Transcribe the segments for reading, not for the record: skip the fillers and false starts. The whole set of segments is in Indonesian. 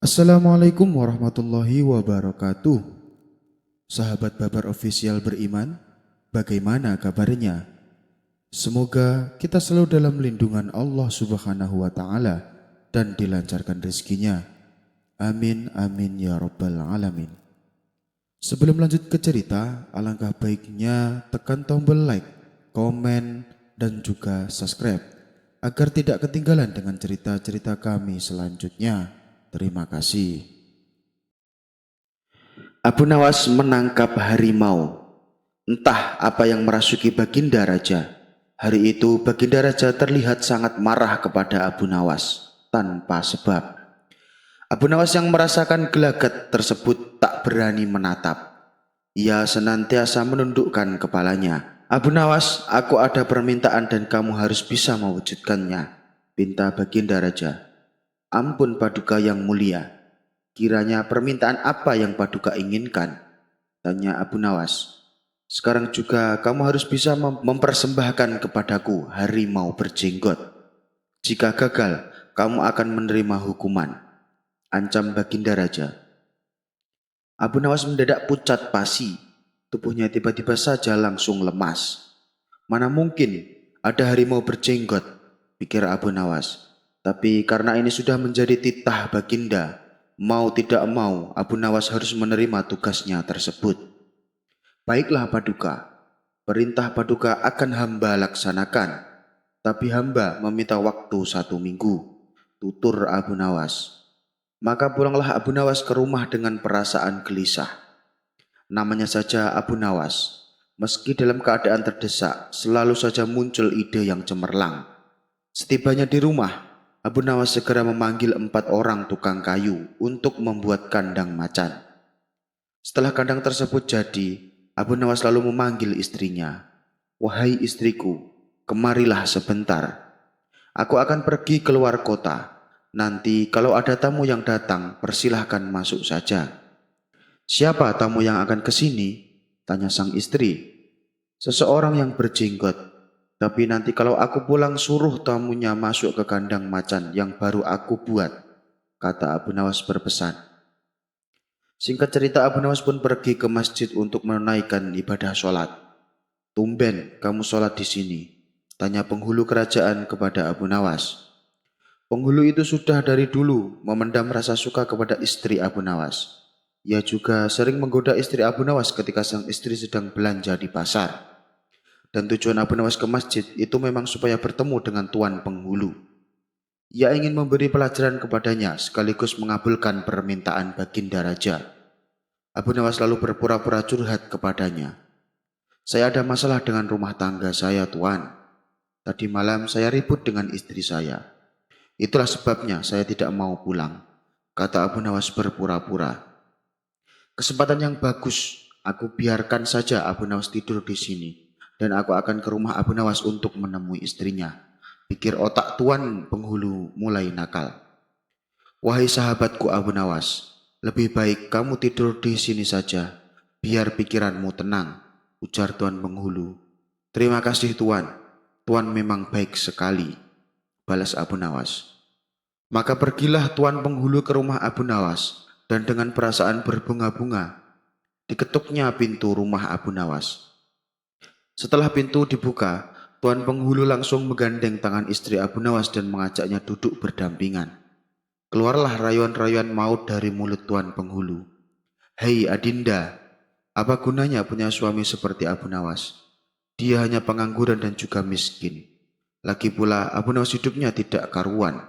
Assalamualaikum warahmatullahi wabarakatuh. Sahabat Babar Official beriman, bagaimana kabarnya? Semoga kita selalu dalam lindungan Allah Subhanahu wa Ta'ala dan dilancarkan rezekinya. Amin, amin ya Rabbal Alamin. Sebelum lanjut ke cerita, alangkah baiknya tekan tombol like, komen, dan juga subscribe agar tidak ketinggalan dengan cerita-cerita kami selanjutnya. Terima kasih. Abu Nawas menangkap harimau. Entah apa yang merasuki Baginda Raja. Hari itu Baginda Raja terlihat sangat marah kepada Abu Nawas tanpa sebab. Abu Nawas yang merasakan gelagat tersebut tak berani menatap. Ia senantiasa menundukkan kepalanya. Abu Nawas, aku ada permintaan dan kamu harus bisa mewujudkannya, pinta Baginda Raja. Ampun Paduka yang mulia. Kiranya permintaan apa yang Paduka inginkan? Tanya Abu Nawas. Sekarang juga kamu harus bisa mempersembahkan kepadaku harimau berjenggot. Jika gagal, kamu akan menerima hukuman, ancam Baginda Raja. Abu Nawas mendadak pucat pasi. Tubuhnya tiba-tiba saja langsung lemas. Mana mungkin ada harimau berjenggot, pikir Abu Nawas. Tapi karena ini sudah menjadi titah Baginda, mau tidak mau Abu Nawas harus menerima tugasnya tersebut. Baiklah Paduka, perintah Paduka akan hamba laksanakan, tapi hamba meminta waktu 1 minggu, tutur Abu Nawas. Maka pulanglah Abu Nawas ke rumah dengan perasaan gelisah. Namanya saja Abu Nawas, meski dalam keadaan terdesak, selalu saja muncul ide yang cemerlang. Setibanya di rumah, Abu Nawas segera memanggil 4 orang tukang kayu untuk membuat kandang macan. Setelah kandang tersebut jadi, Abu Nawas lalu memanggil istrinya. Wahai istriku, kemarilah sebentar. Aku akan pergi keluar kota. Nanti kalau ada tamu yang datang, persilahkan masuk saja. Siapa tamu yang akan ke sini? Tanya sang istri. Seseorang yang berjenggot. Tapi nanti kalau aku pulang suruh tamunya masuk ke kandang macan yang baru aku buat, kata Abu Nawas berpesan. Singkat cerita, Abu Nawas pun pergi ke masjid untuk menunaikan ibadah sholat. Tumben kamu sholat di sini, tanya penghulu kerajaan kepada Abu Nawas. Penghulu itu sudah dari dulu memendam rasa suka kepada istri Abu Nawas. Ia juga sering menggoda istri Abu Nawas ketika sang istri sedang belanja di pasar. Dan tujuan Abu Nawas ke masjid itu memang supaya bertemu dengan tuan penghulu. Ia ingin memberi pelajaran kepadanya sekaligus mengabulkan permintaan Baginda Raja. Abu Nawas lalu berpura-pura curhat kepadanya. Saya ada masalah dengan rumah tangga saya, Tuan. Tadi malam saya ribut dengan istri saya. Itulah sebabnya saya tidak mau pulang, kata Abu Nawas berpura-pura. Kesempatan yang bagus, aku biarkan saja Abu Nawas tidur di sini. Dan aku akan ke rumah Abu Nawas untuk menemui istrinya. Pikir otak tuan penghulu mulai nakal. Wahai sahabatku Abu Nawas, lebih baik kamu tidur di sini saja, biar pikiranmu tenang, ujar tuan penghulu. Terima kasih tuan, tuan memang baik sekali, balas Abu Nawas. Maka pergilah tuan penghulu ke rumah Abu Nawas, dan dengan perasaan berbunga-bunga, diketuknya pintu rumah Abu Nawas. Setelah pintu dibuka, tuan penghulu langsung menggandeng tangan istri Abu Nawas dan mengajaknya duduk berdampingan. Keluarlah rayuan-rayuan maut dari mulut tuan penghulu. Hei Adinda, apa gunanya punya suami seperti Abu Nawas? Dia hanya pengangguran dan juga miskin. Lagi pula Abu Nawas hidupnya tidak karuan.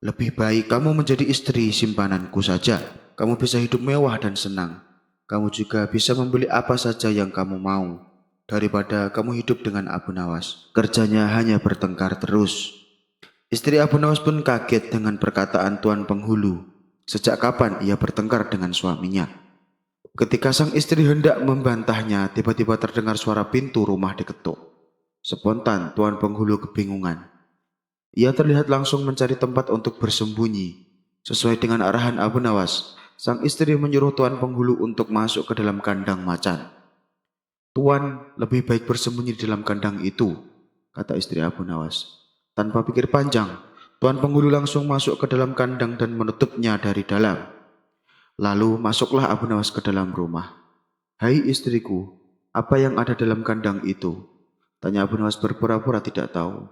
Lebih baik kamu menjadi istri simpananku saja. Kamu bisa hidup mewah dan senang. Kamu juga bisa membeli apa saja yang kamu mau, daripada kamu hidup dengan Abu Nawas. Kerjanya hanya bertengkar terus. Istri Abu Nawas pun kaget dengan perkataan tuan penghulu. Sejak kapan ia bertengkar dengan suaminya? Ketika sang istri hendak membantahnya, tiba-tiba terdengar suara pintu rumah diketuk. Spontan tuan penghulu kebingungan. Ia terlihat langsung mencari tempat untuk bersembunyi. Sesuai dengan arahan Abu Nawas, sang istri menyuruh tuan penghulu untuk masuk ke dalam kandang macan. Tuan, lebih baik bersembunyi di dalam kandang itu, kata istri Abu Nawas. Tanpa pikir panjang, Tuan penghulu langsung masuk ke dalam kandang dan menutupnya dari dalam. Lalu masuklah Abu Nawas ke dalam rumah. "Hai istriku, apa yang ada dalam kandang itu?" tanya Abu Nawas berpura-pura tidak tahu.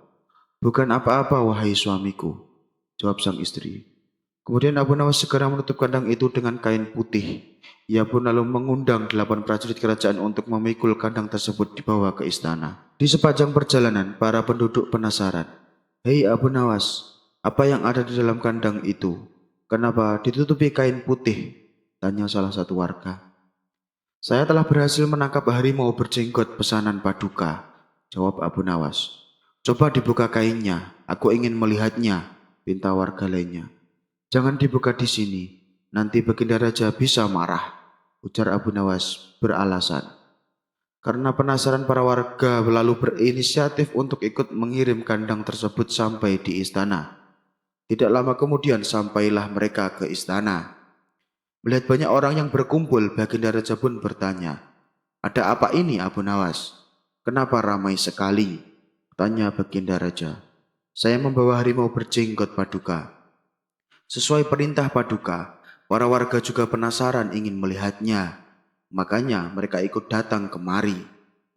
"Bukan apa-apa, wahai suamiku," jawab sang istri. Kemudian Abu Nawas segera menutup kandang itu dengan kain putih. Ia pun lalu mengundang 8 prajurit kerajaan untuk memikul kandang tersebut dibawa ke istana. Di sepanjang perjalanan, para penduduk penasaran. "Hei Abu Nawas, apa yang ada di dalam kandang itu? Kenapa ditutupi kain putih?" tanya salah satu warga. "Saya telah berhasil menangkap harimau berjenggot pesanan Paduka," jawab Abu Nawas. "Coba dibuka kainnya, aku ingin melihatnya," pinta warga lainnya. "Jangan dibuka di sini, nanti Baginda Raja bisa marah," ujar Abu Nawas beralasan. Karena penasaran, para warga lalu berinisiatif untuk ikut mengirim kandang tersebut sampai di istana. Tidak lama kemudian sampailah mereka ke istana. Melihat banyak orang yang berkumpul, Baginda Raja pun bertanya, "Ada apa ini Abu Nawas? Kenapa ramai sekali?" tanya Baginda Raja. "Saya membawa harimau berjenggot Paduka." Sesuai perintah Paduka, para warga juga penasaran ingin melihatnya. Makanya mereka ikut datang kemari,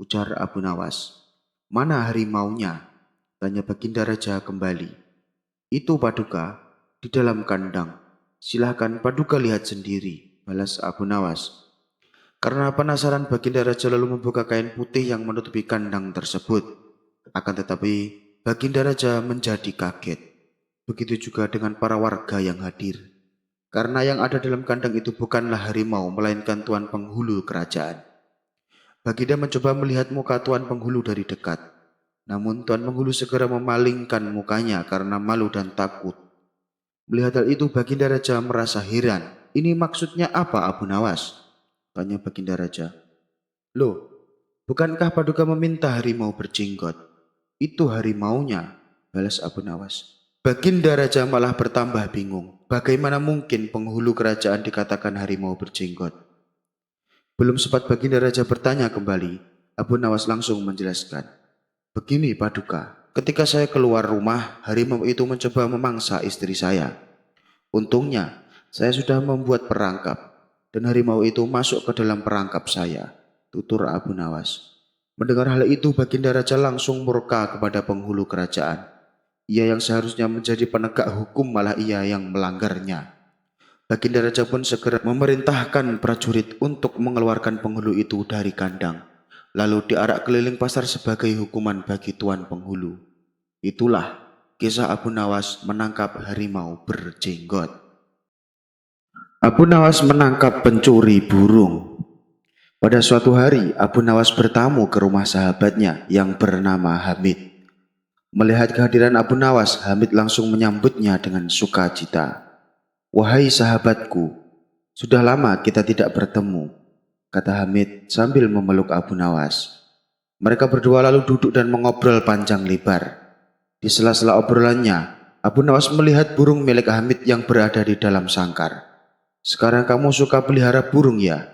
ujar Abu Nawas. "Mana harimaunya?" tanya Baginda Raja kembali. "Itu Paduka, di dalam kandang. Silahkan Paduka lihat sendiri," balas Abu Nawas. Karena penasaran, Baginda Raja lalu membuka kain putih yang menutupi kandang tersebut. Akan tetapi, Baginda Raja menjadi kaget. Begitu juga dengan para warga yang hadir. Karena yang ada dalam kandang itu bukanlah harimau, melainkan tuan penghulu kerajaan. Baginda mencoba melihat muka tuan penghulu dari dekat. Namun tuan penghulu segera memalingkan mukanya karena malu dan takut. Melihat hal itu, Baginda Raja merasa heran. "Ini maksudnya apa Abu Nawas?" tanya Baginda Raja. "Loh, bukankah Paduka meminta harimau berjenggot?" "Itu harimaunya," balas Abu Nawas. Baginda Raja malah bertambah bingung. Bagaimana mungkin penghulu kerajaan dikatakan harimau berjenggot? Belum sempat Baginda Raja bertanya kembali, Abu Nawas langsung menjelaskan. "Begini Paduka, ketika saya keluar rumah, harimau itu mencoba memangsa istri saya. Untungnya, saya sudah membuat perangkap, dan harimau itu masuk ke dalam perangkap saya," tutur Abu Nawas. Mendengar hal itu, Baginda Raja langsung murka kepada penghulu kerajaan. Ia yang seharusnya menjadi penegak hukum, malah ia yang melanggarnya. Baginda Raja pun segera memerintahkan prajurit untuk mengeluarkan penghulu itu dari kandang, lalu diarak keliling pasar sebagai hukuman bagi tuan penghulu. Itulah kisah Abu Nawas menangkap harimau berjenggot. Abu Nawas menangkap pencuri burung. Pada suatu hari, Abu Nawas bertamu ke rumah sahabatnya yang bernama Hamid. Melihat kehadiran Abu Nawas, Hamid langsung menyambutnya dengan sukacita. "Wahai sahabatku, sudah lama kita tidak bertemu," kata Hamid sambil memeluk Abu Nawas. Mereka berdua lalu duduk dan mengobrol panjang lebar. Di sela-sela obrolannya, Abu Nawas melihat burung milik Hamid yang berada di dalam sangkar. "Sekarang kamu suka pelihara burung ya?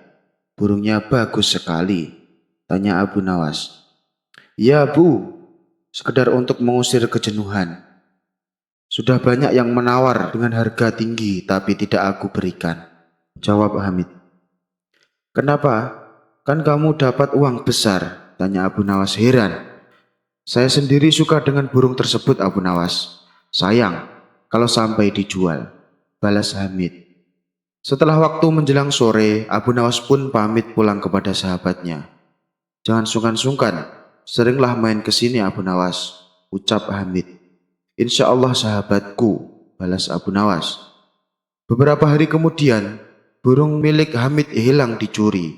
Burungnya bagus sekali," tanya Abu Nawas. "Ya Bu, sekedar untuk mengusir kejenuhan. Sudah banyak yang menawar dengan harga tinggi tapi tidak aku berikan," jawab Hamid. "Kenapa? Kan kamu dapat uang besar," tanya Abu Nawas heran. "Saya sendiri suka dengan burung tersebut Abu Nawas. Sayang kalau sampai dijual," balas Hamid. Setelah waktu menjelang sore, Abu Nawas pun pamit pulang kepada sahabatnya. "Jangan sungkan-sungkan, seringlah main ke sini Abu Nawas," ucap Hamid. "Insya Allah sahabatku," balas Abu Nawas. Beberapa hari kemudian, burung milik Hamid hilang dicuri.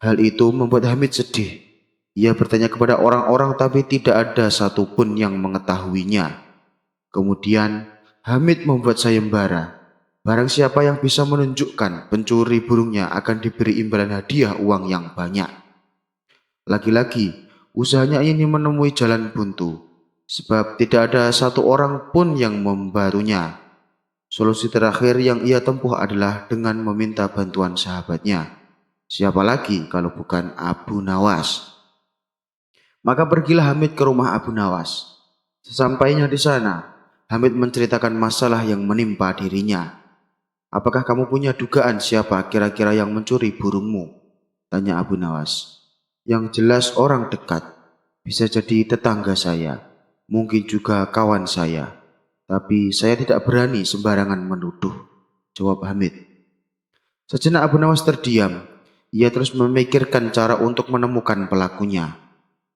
Hal itu membuat Hamid sedih. Ia bertanya kepada orang-orang tapi tidak ada satupun yang mengetahuinya. Kemudian, Hamid membuat sayembara. Barang siapa yang bisa menunjukkan pencuri burungnya akan diberi imbalan hadiah uang yang banyak. Lagi-lagi, usahanya ini menemui jalan buntu, sebab tidak ada satu orang pun yang membantunya. Solusi terakhir yang ia tempuh adalah dengan meminta bantuan sahabatnya. Siapa lagi kalau bukan Abu Nawas? Maka pergilah Hamid ke rumah Abu Nawas. Sesampainya di sana, Hamid menceritakan masalah yang menimpa dirinya. "Apakah kamu punya dugaan siapa kira-kira yang mencuri burungmu?" tanya Abu Nawas. "Yang jelas orang dekat, bisa jadi tetangga saya, mungkin juga kawan saya. Tapi saya tidak berani sembarangan menuduh," jawab Hamid. Sejenak Abu Nawas terdiam. Ia terus memikirkan cara untuk menemukan pelakunya.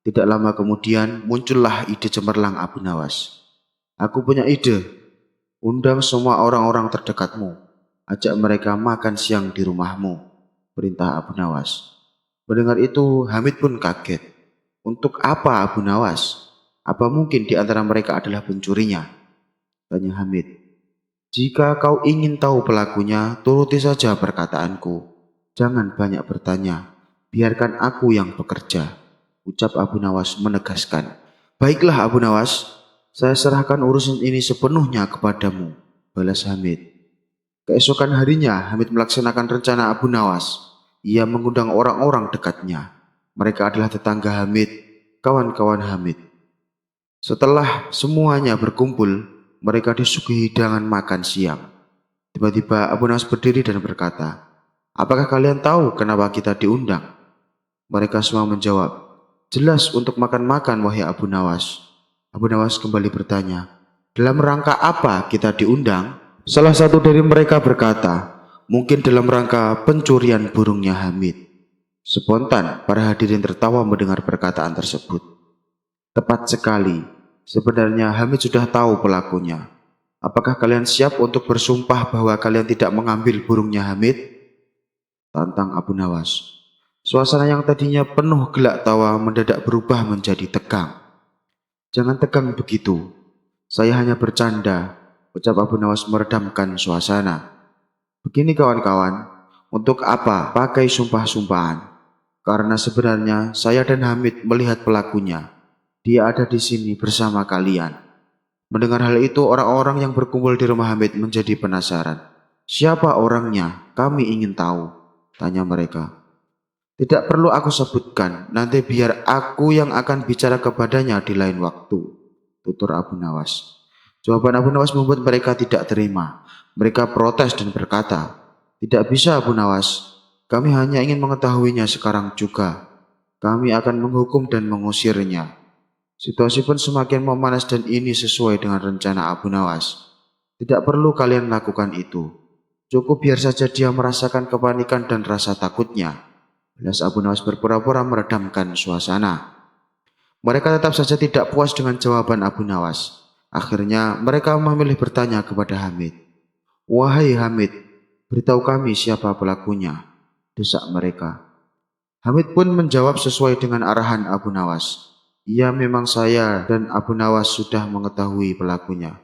Tidak lama kemudian muncullah ide cemerlang Abu Nawas. "Aku punya ide. Undang semua orang-orang terdekatmu. Ajak mereka makan siang di rumahmu," perintah Abu Nawas. Mendengar itu, Hamid pun kaget. "Untuk apa Abu Nawas? Apa mungkin di antara mereka adalah pencurinya?" tanya Hamid. "Jika kau ingin tahu pelakunya, turuti saja perkataanku. Jangan banyak bertanya. Biarkan aku yang bekerja," ucap Abu Nawas menegaskan. "Baiklah Abu Nawas, saya serahkan urusan ini sepenuhnya kepadamu," balas Hamid. Keesokan harinya, Hamid melaksanakan rencana Abu Nawas. Ia mengundang orang-orang dekatnya. Mereka adalah tetangga Hamid, kawan-kawan Hamid. Setelah semuanya berkumpul, mereka disuguhi hidangan makan siang. Tiba-tiba Abu Nawas berdiri dan berkata, "Apakah kalian tahu kenapa kita diundang?" Mereka semua menjawab, "Jelas untuk makan-makan, wahai Abu Nawas." Abu Nawas kembali bertanya, "Dalam rangka apa kita diundang?" Salah satu dari mereka berkata, "Mungkin dalam rangka pencurian burungnya Hamid." Spontan, para hadirin tertawa mendengar perkataan tersebut. Tepat sekali, sebenarnya Hamid sudah tahu pelakunya. "Apakah kalian siap untuk bersumpah bahwa kalian tidak mengambil burungnya Hamid?" tantang Abu Nawas. Suasana yang tadinya penuh gelak tawa mendadak berubah menjadi tegang. "Jangan tegang begitu. Saya hanya bercanda," ucap Abu Nawas meredamkan suasana. "Begini kawan-kawan, untuk apa pakai sumpah-sumpahan? Karena sebenarnya saya dan Hamid melihat pelakunya. Dia ada di sini bersama kalian." Mendengar hal itu, orang-orang yang berkumpul di rumah Hamid menjadi penasaran. "Siapa orangnya? Kami ingin tahu," tanya mereka. "Tidak perlu aku sebutkan, nanti biar aku yang akan bicara kepadanya di lain waktu," tutur Abu Nawas. Jawaban Abu Nawas membuat mereka tidak terima. Mereka protes dan berkata, "Tidak bisa Abu Nawas, kami hanya ingin mengetahuinya sekarang juga. Kami akan menghukum dan mengusirnya." Situasi pun semakin memanas dan ini sesuai dengan rencana Abu Nawas. "Tidak perlu kalian lakukan itu. Cukup biar saja dia merasakan kepanikan dan rasa takutnya," balas Abu Nawas berpura-pura meredamkan suasana. Mereka tetap saja tidak puas dengan jawaban Abu Nawas. Akhirnya mereka memilih bertanya kepada Hamid. "Wahai Hamid, beritahu kami siapa pelakunya," desak mereka. Hamid pun menjawab sesuai dengan arahan Abu Nawas. "Ya, memang saya dan Abu Nawas sudah mengetahui pelakunya.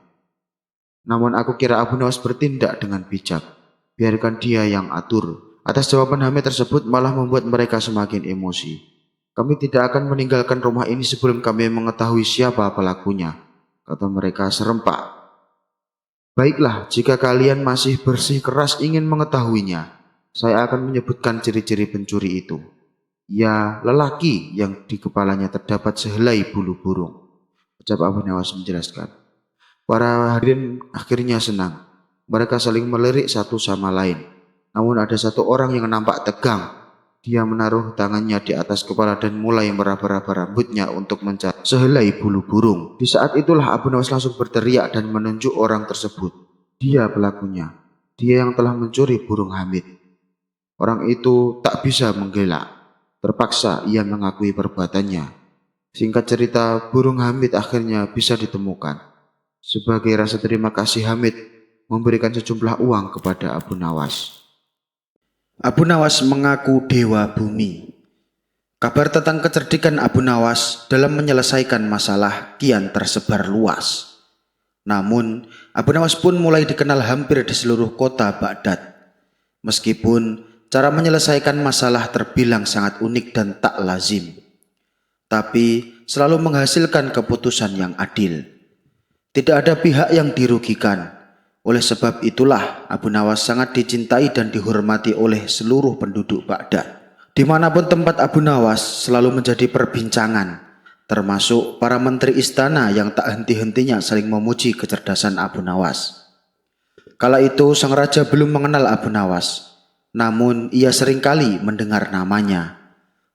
Namun aku kira Abu Nawas bertindak dengan bijak. Biarkan dia yang atur." Atas jawaban Hamid tersebut malah membuat mereka semakin emosi. "Kami tidak akan meninggalkan rumah ini sebelum kami mengetahui siapa pelakunya," kata mereka serempak. "Baiklah, jika kalian masih bersikeras ingin mengetahuinya, saya akan menyebutkan ciri-ciri pencuri itu. Ya, lelaki yang di kepalanya terdapat sehelai bulu burung," ucap Abu Nawas menjelaskan. Para hadirin akhirnya senang. Mereka saling melirik satu sama lain. Namun ada satu orang yang nampak tegang. Dia menaruh tangannya di atas kepala dan mulai meraba-raba rambutnya untuk mencari sehelai bulu burung. Di saat itulah Abu Nawas langsung berteriak dan menunjuk orang tersebut. Dia pelakunya. Dia yang telah mencuri burung Hamid. Orang itu tak bisa menggelak. Terpaksa ia mengakui perbuatannya. Singkat cerita, burung Hamid akhirnya bisa ditemukan. Sebagai rasa terima kasih, Hamid memberikan sejumlah uang kepada Abu Nawas. Abu Nawas mengaku dewa bumi. Kabar tentang kecerdikan Abu Nawas dalam menyelesaikan masalah kian tersebar luas. Namun, Abu Nawas pun mulai dikenal hampir di seluruh kota Baghdad. Meskipun cara menyelesaikan masalah terbilang sangat unik dan tak lazim, tapi selalu menghasilkan keputusan yang adil. Tidak ada pihak yang dirugikan. Oleh sebab itulah Abu Nawas sangat dicintai dan dihormati oleh seluruh penduduk Baghdad. Dimanapun tempat Abu Nawas selalu menjadi perbincangan. termasuk para menteri istana yang tak henti-hentinya saling memuji kecerdasan Abu Nawas. Kala itu sang raja belum mengenal Abu Nawas, namun ia seringkali mendengar namanya,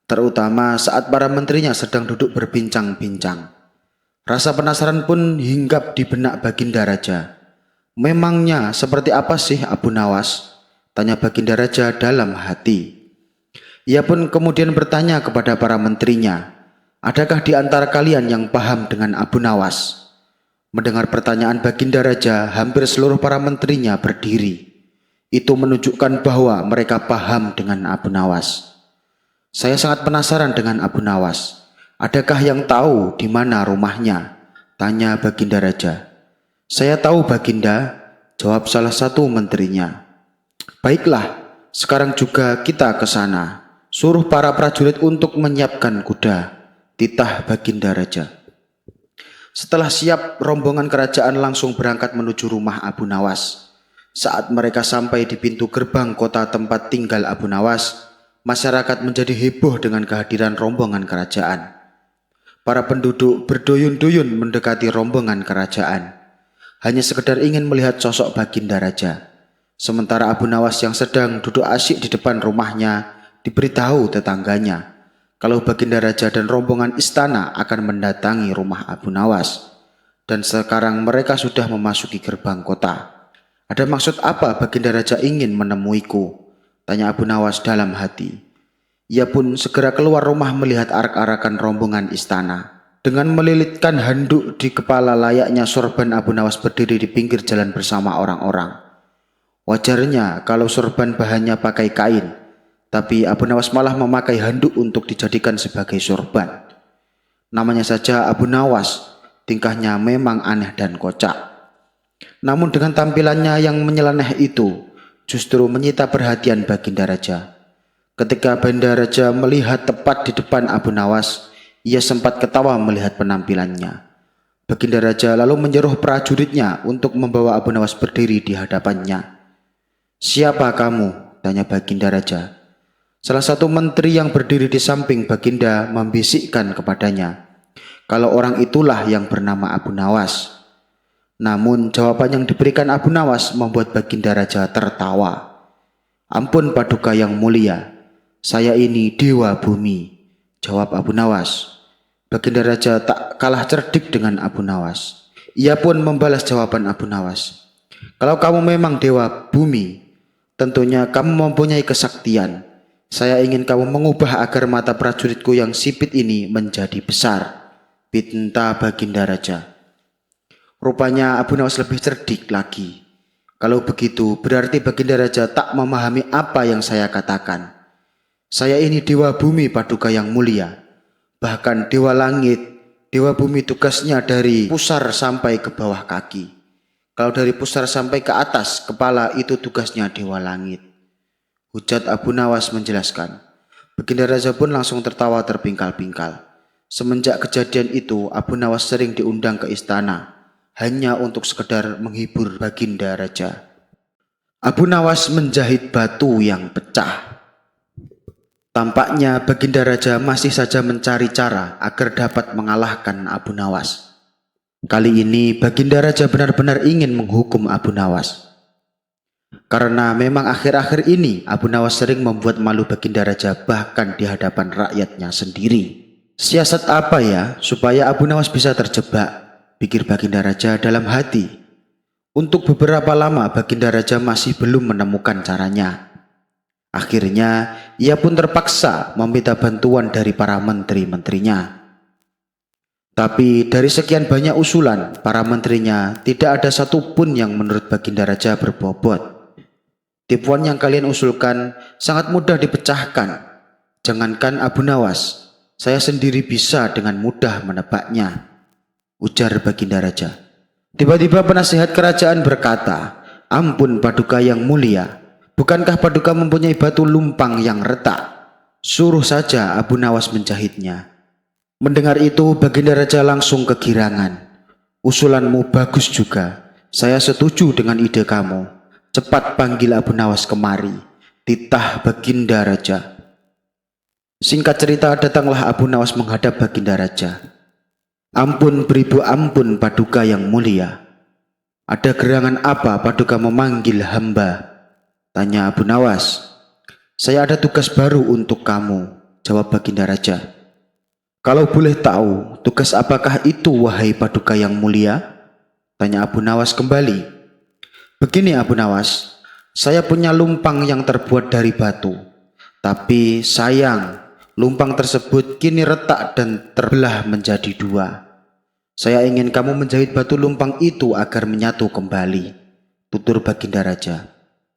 terutama saat para menterinya sedang duduk berbincang-bincang. Rasa penasaran pun hinggap di benak Baginda Raja. Memangnya seperti apa sih Abu Nawas? Tanya Baginda Raja dalam hati. Ia pun kemudian bertanya kepada para menterinya, adakah di antara kalian yang paham dengan Abu Nawas? Mendengar pertanyaan Baginda Raja, hampir seluruh para menterinya berdiri. Itu menunjukkan bahwa mereka paham dengan Abu Nawas. Saya sangat penasaran dengan Abu Nawas. Adakah yang tahu di mana rumahnya? Tanya Baginda Raja. Saya tahu Baginda, jawab salah satu menterinya. Baiklah, sekarang juga kita ke sana. Suruh para prajurit untuk menyiapkan kuda, titah Baginda Raja. Setelah siap, rombongan kerajaan langsung berangkat menuju rumah Abu Nawas. Saat mereka sampai di pintu gerbang kota tempat tinggal Abu Nawas, masyarakat menjadi heboh dengan kehadiran rombongan kerajaan. Para penduduk berduyun-duyun mendekati rombongan kerajaan, hanya sekedar ingin melihat sosok Baginda Raja. Sementara Abu Nawas yang sedang duduk asyik di depan rumahnya diberitahu tetangganya kalau Baginda Raja dan rombongan istana akan mendatangi rumah Abu Nawas. Dan sekarang mereka sudah memasuki gerbang kota. Ada maksud apa Baginda Raja ingin menemuiku? Tanya Abu Nawas dalam hati. Ia pun segera keluar rumah melihat arak-arakan rombongan istana. Dengan melilitkan handuk di kepala layaknya sorban, Abu Nawas berdiri di pinggir jalan bersama orang-orang. Wajarnya kalau sorban bahannya pakai kain, tapi Abu Nawas malah memakai handuk untuk dijadikan sebagai sorban. Namanya saja Abu Nawas, tingkahnya memang aneh dan kocak. Namun dengan tampilannya yang menyeleneh itu, justru menyita perhatian Baginda Raja. Ketika Baginda Raja melihat tepat di depan Abu Nawas, ia sempat ketawa melihat penampilannya. Baginda Raja lalu menyuruh prajuritnya untuk membawa Abu Nawas berdiri di hadapannya. Siapa kamu? Tanya Baginda Raja. Salah satu menteri yang berdiri di samping Baginda membisikkan kepadanya, kalau orang itulah yang bernama Abu Nawas. Namun jawaban yang diberikan Abu Nawas membuat Baginda Raja tertawa. Ampun Paduka yang mulia, saya ini Dewa Bumi, jawab Abu Nawas. Baginda Raja tak kalah cerdik dengan Abu Nawas. Ia pun membalas jawaban Abu Nawas. Kalau kamu memang Dewa Bumi, tentunya kamu mempunyai kesaktian. Saya ingin kamu mengubah agar mata prajuritku yang sipit ini menjadi besar, pinta Baginda Raja. Rupanya Abu Nawas lebih cerdik lagi. Kalau begitu berarti Baginda Raja tak memahami apa yang saya katakan. Saya ini Dewa Bumi Paduka yang mulia. Bahkan Dewa Langit, Dewa Bumi tugasnya dari pusar sampai ke bawah kaki. Kalau dari pusar sampai ke atas kepala itu tugasnya Dewa Langit. Hujat Abu Nawas menjelaskan. Baginda Raja pun langsung tertawa terpingkal-pingkal. Semenjak kejadian itu, Abu Nawas sering diundang ke istana, hanya untuk sekedar menghibur Baginda Raja. Abu Nawas menjahit batu yang pecah. Tampaknya Baginda Raja masih saja mencari cara agar dapat mengalahkan Abu Nawas. Kali ini Baginda Raja benar-benar ingin menghukum Abu Nawas. Karena memang akhir-akhir ini Abu Nawas sering membuat malu Baginda Raja bahkan di hadapan rakyatnya sendiri. Siasat apa ya supaya Abu Nawas bisa terjebak, pikir Baginda Raja dalam hati. Untuk beberapa lama Baginda Raja masih belum menemukan caranya. Akhirnya ia pun terpaksa meminta bantuan dari para menteri-menterinya. Tapi dari sekian banyak usulan para menterinya, tidak ada satupun yang menurut Baginda Raja berbobot. Tipuan yang kalian usulkan sangat mudah dipecahkan. Jangankan Abu Nawas, saya sendiri bisa dengan mudah menebaknya, ujar Baginda Raja. Tiba-tiba penasihat kerajaan berkata, ampun Paduka yang mulia, bukankah Paduka mempunyai batu lumpang yang retak? Suruh saja Abu Nawas menjahitnya. Mendengar itu Baginda Raja langsung kegirangan. Usulanmu bagus juga, saya setuju dengan ide kamu. Cepat panggil Abu Nawas kemari, titah Baginda Raja. Singkat cerita, datanglah Abu Nawas menghadap Baginda Raja. Ampun beribu ampun Paduka yang mulia. Ada gerangan apa Paduka memanggil hamba? Tanya Abu Nawas. Saya ada tugas baru untuk kamu, jawab Baginda Raja. Kalau boleh tahu, tugas apakah itu wahai Paduka yang mulia? Tanya Abu Nawas kembali. Begini Abu Nawas, saya punya lumpang yang terbuat dari batu. Tapi sayang, lumpang tersebut kini retak dan terbelah menjadi dua. Saya ingin kamu menjahit batu lumpang itu agar menyatu kembali, tutur Baginda Raja.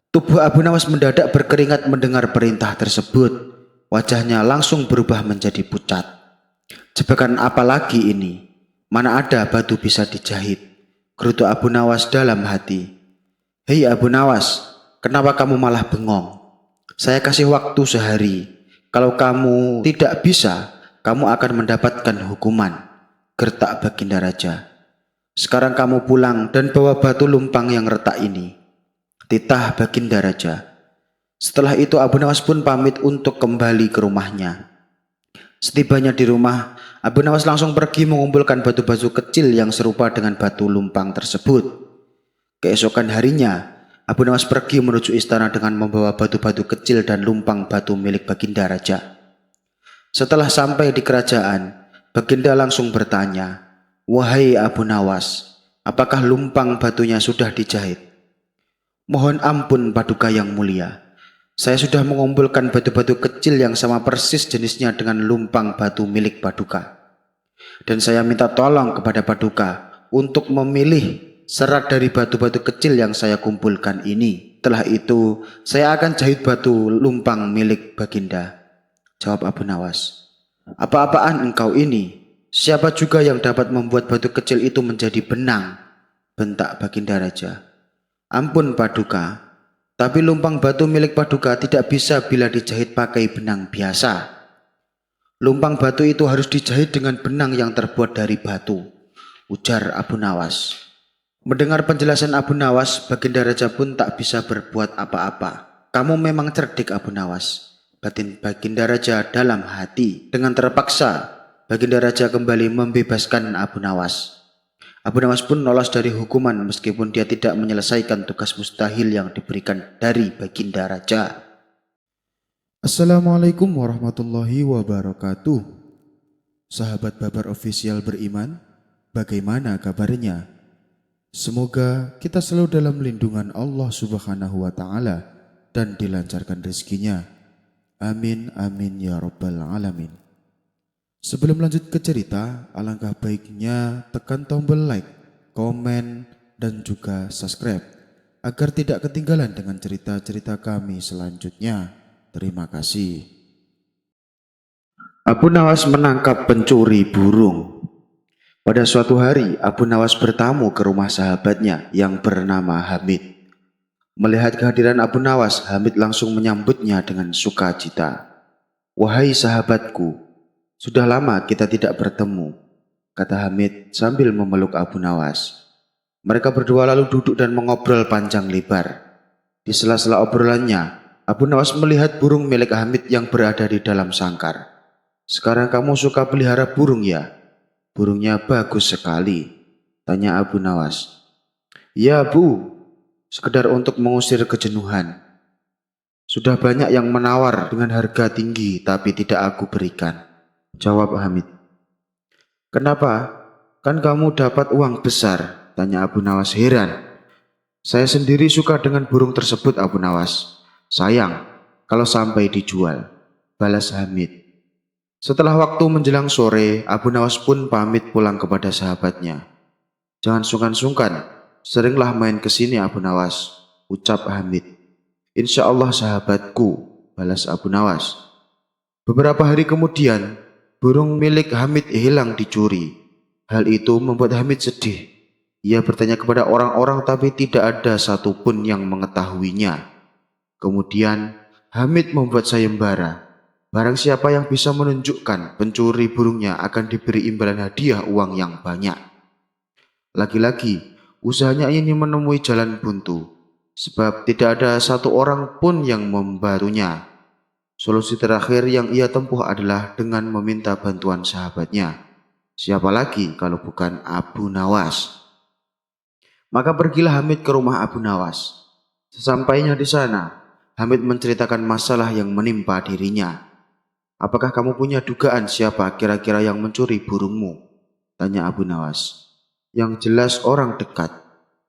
Tubuh Abu Nawas mendadak berkeringat mendengar perintah tersebut. Wajahnya langsung berubah menjadi pucat. Jebakan apa lagi ini? Mana ada batu bisa dijahit? Gerutu Abu Nawas dalam hati. Hei Abu Nawas, kenapa kamu malah bengong? Saya kasih waktu sehari. Kalau kamu tidak bisa, kamu akan mendapatkan hukuman, gertak Baginda Raja. Sekarang kamu pulang dan bawa batu lumpang yang retak ini, titah Baginda Raja. Setelah itu Abu Nawas pun pamit untuk kembali ke rumahnya. Setibanya di rumah, Abu Nawas langsung pergi mengumpulkan batu-batu kecil yang serupa dengan batu lumpang tersebut. Keesokan harinya, Abu Nawas pergi menuju istana dengan membawa batu-batu kecil dan lumpang batu milik Baginda Raja. Setelah sampai di kerajaan, Baginda langsung bertanya, "Wahai Abu Nawas, apakah lumpang batunya sudah dijahit?" "Mohon ampun Paduka yang mulia. Saya sudah mengumpulkan batu-batu kecil yang sama persis jenisnya dengan lumpang batu milik Paduka. Dan saya minta tolong kepada Paduka untuk memilih serat dari batu-batu kecil yang saya kumpulkan ini. Setelah itu, saya akan jahit batu lumpang milik Baginda," jawab Abu Nawas. "Apa-apaan engkau ini? Siapa juga yang dapat membuat batu kecil itu menjadi benang?" bentak Baginda Raja. "Ampun Paduka, tapi lumpang batu milik Paduka tidak bisa bila dijahit pakai benang biasa. Lumpang batu itu harus dijahit dengan benang yang terbuat dari batu," ujar Abu Nawas. Mendengar penjelasan Abu Nawas, Baginda Raja pun tak bisa berbuat apa-apa. "Kamu memang cerdik Abu Nawas," batin Baginda Raja dalam hati. Dengan terpaksa, Baginda Raja kembali membebaskan Abu Nawas. Abu Nawas pun lolos dari hukuman meskipun dia tidak menyelesaikan tugas mustahil yang diberikan dari Baginda Raja. Assalamualaikum warahmatullahi wabarakatuh. Sahabat Babar Official beriman, bagaimana kabarnya? Semoga kita selalu dalam lindungan Allah Subhanahu wa Ta'ala dan dilancarkan rezekinya. Amin, amin ya Rabbal Alamin. Sebelum lanjut ke cerita, alangkah baiknya tekan tombol like, komen, dan juga subscribe agar tidak ketinggalan dengan cerita-cerita kami selanjutnya. Terima kasih. Abu Nawas menangkap pencuri burung. Pada suatu hari, Abu Nawas bertamu ke rumah sahabatnya yang bernama Hamid. Melihat kehadiran Abu Nawas, Hamid langsung menyambutnya dengan sukacita. "Wahai sahabatku, sudah lama kita tidak bertemu," kata Hamid sambil memeluk Abu Nawas. Mereka berdua lalu duduk dan mengobrol panjang lebar. Di sela-sela obrolannya, Abu Nawas melihat burung milik Hamid yang berada di dalam sangkar. "Sekarang kamu suka pelihara burung ya? Burungnya bagus sekali," tanya Abu Nawas. "Ya Bu, sekedar untuk mengusir kejenuhan. Sudah banyak yang menawar dengan harga tinggi tapi tidak aku berikan," jawab Hamid. "Kenapa? Kan kamu dapat uang besar," tanya Abu Nawas heran. "Saya sendiri suka dengan burung tersebut Abu Nawas. Sayang kalau sampai dijual," balas Hamid. Setelah waktu menjelang sore, Abu Nawas pun pamit pulang kepada sahabatnya. "Jangan sungkan-sungkan, seringlah main ke sini Abu Nawas," ucap Hamid. "Insya Allah sahabatku," balas Abu Nawas. Beberapa hari kemudian, burung milik Hamid hilang dicuri. Hal itu membuat Hamid sedih. Ia bertanya kepada orang-orang tapi tidak ada satupun yang mengetahuinya. Kemudian, Hamid membuat sayembara. Barang siapa yang bisa menunjukkan pencuri burungnya akan diberi imbalan hadiah uang yang banyak. Lagi-lagi, usahanya ini menemui jalan buntu, sebab tidak ada satu orang pun yang membantunya. Solusi terakhir yang ia tempuh adalah dengan meminta bantuan sahabatnya. Siapa lagi kalau bukan Abu Nawas? Maka pergilah Hamid ke rumah Abu Nawas. Sesampainya di sana, Hamid menceritakan masalah yang menimpa dirinya. Apakah kamu punya dugaan siapa kira-kira yang mencuri burungmu? Tanya Abu Nawas. Yang jelas orang dekat,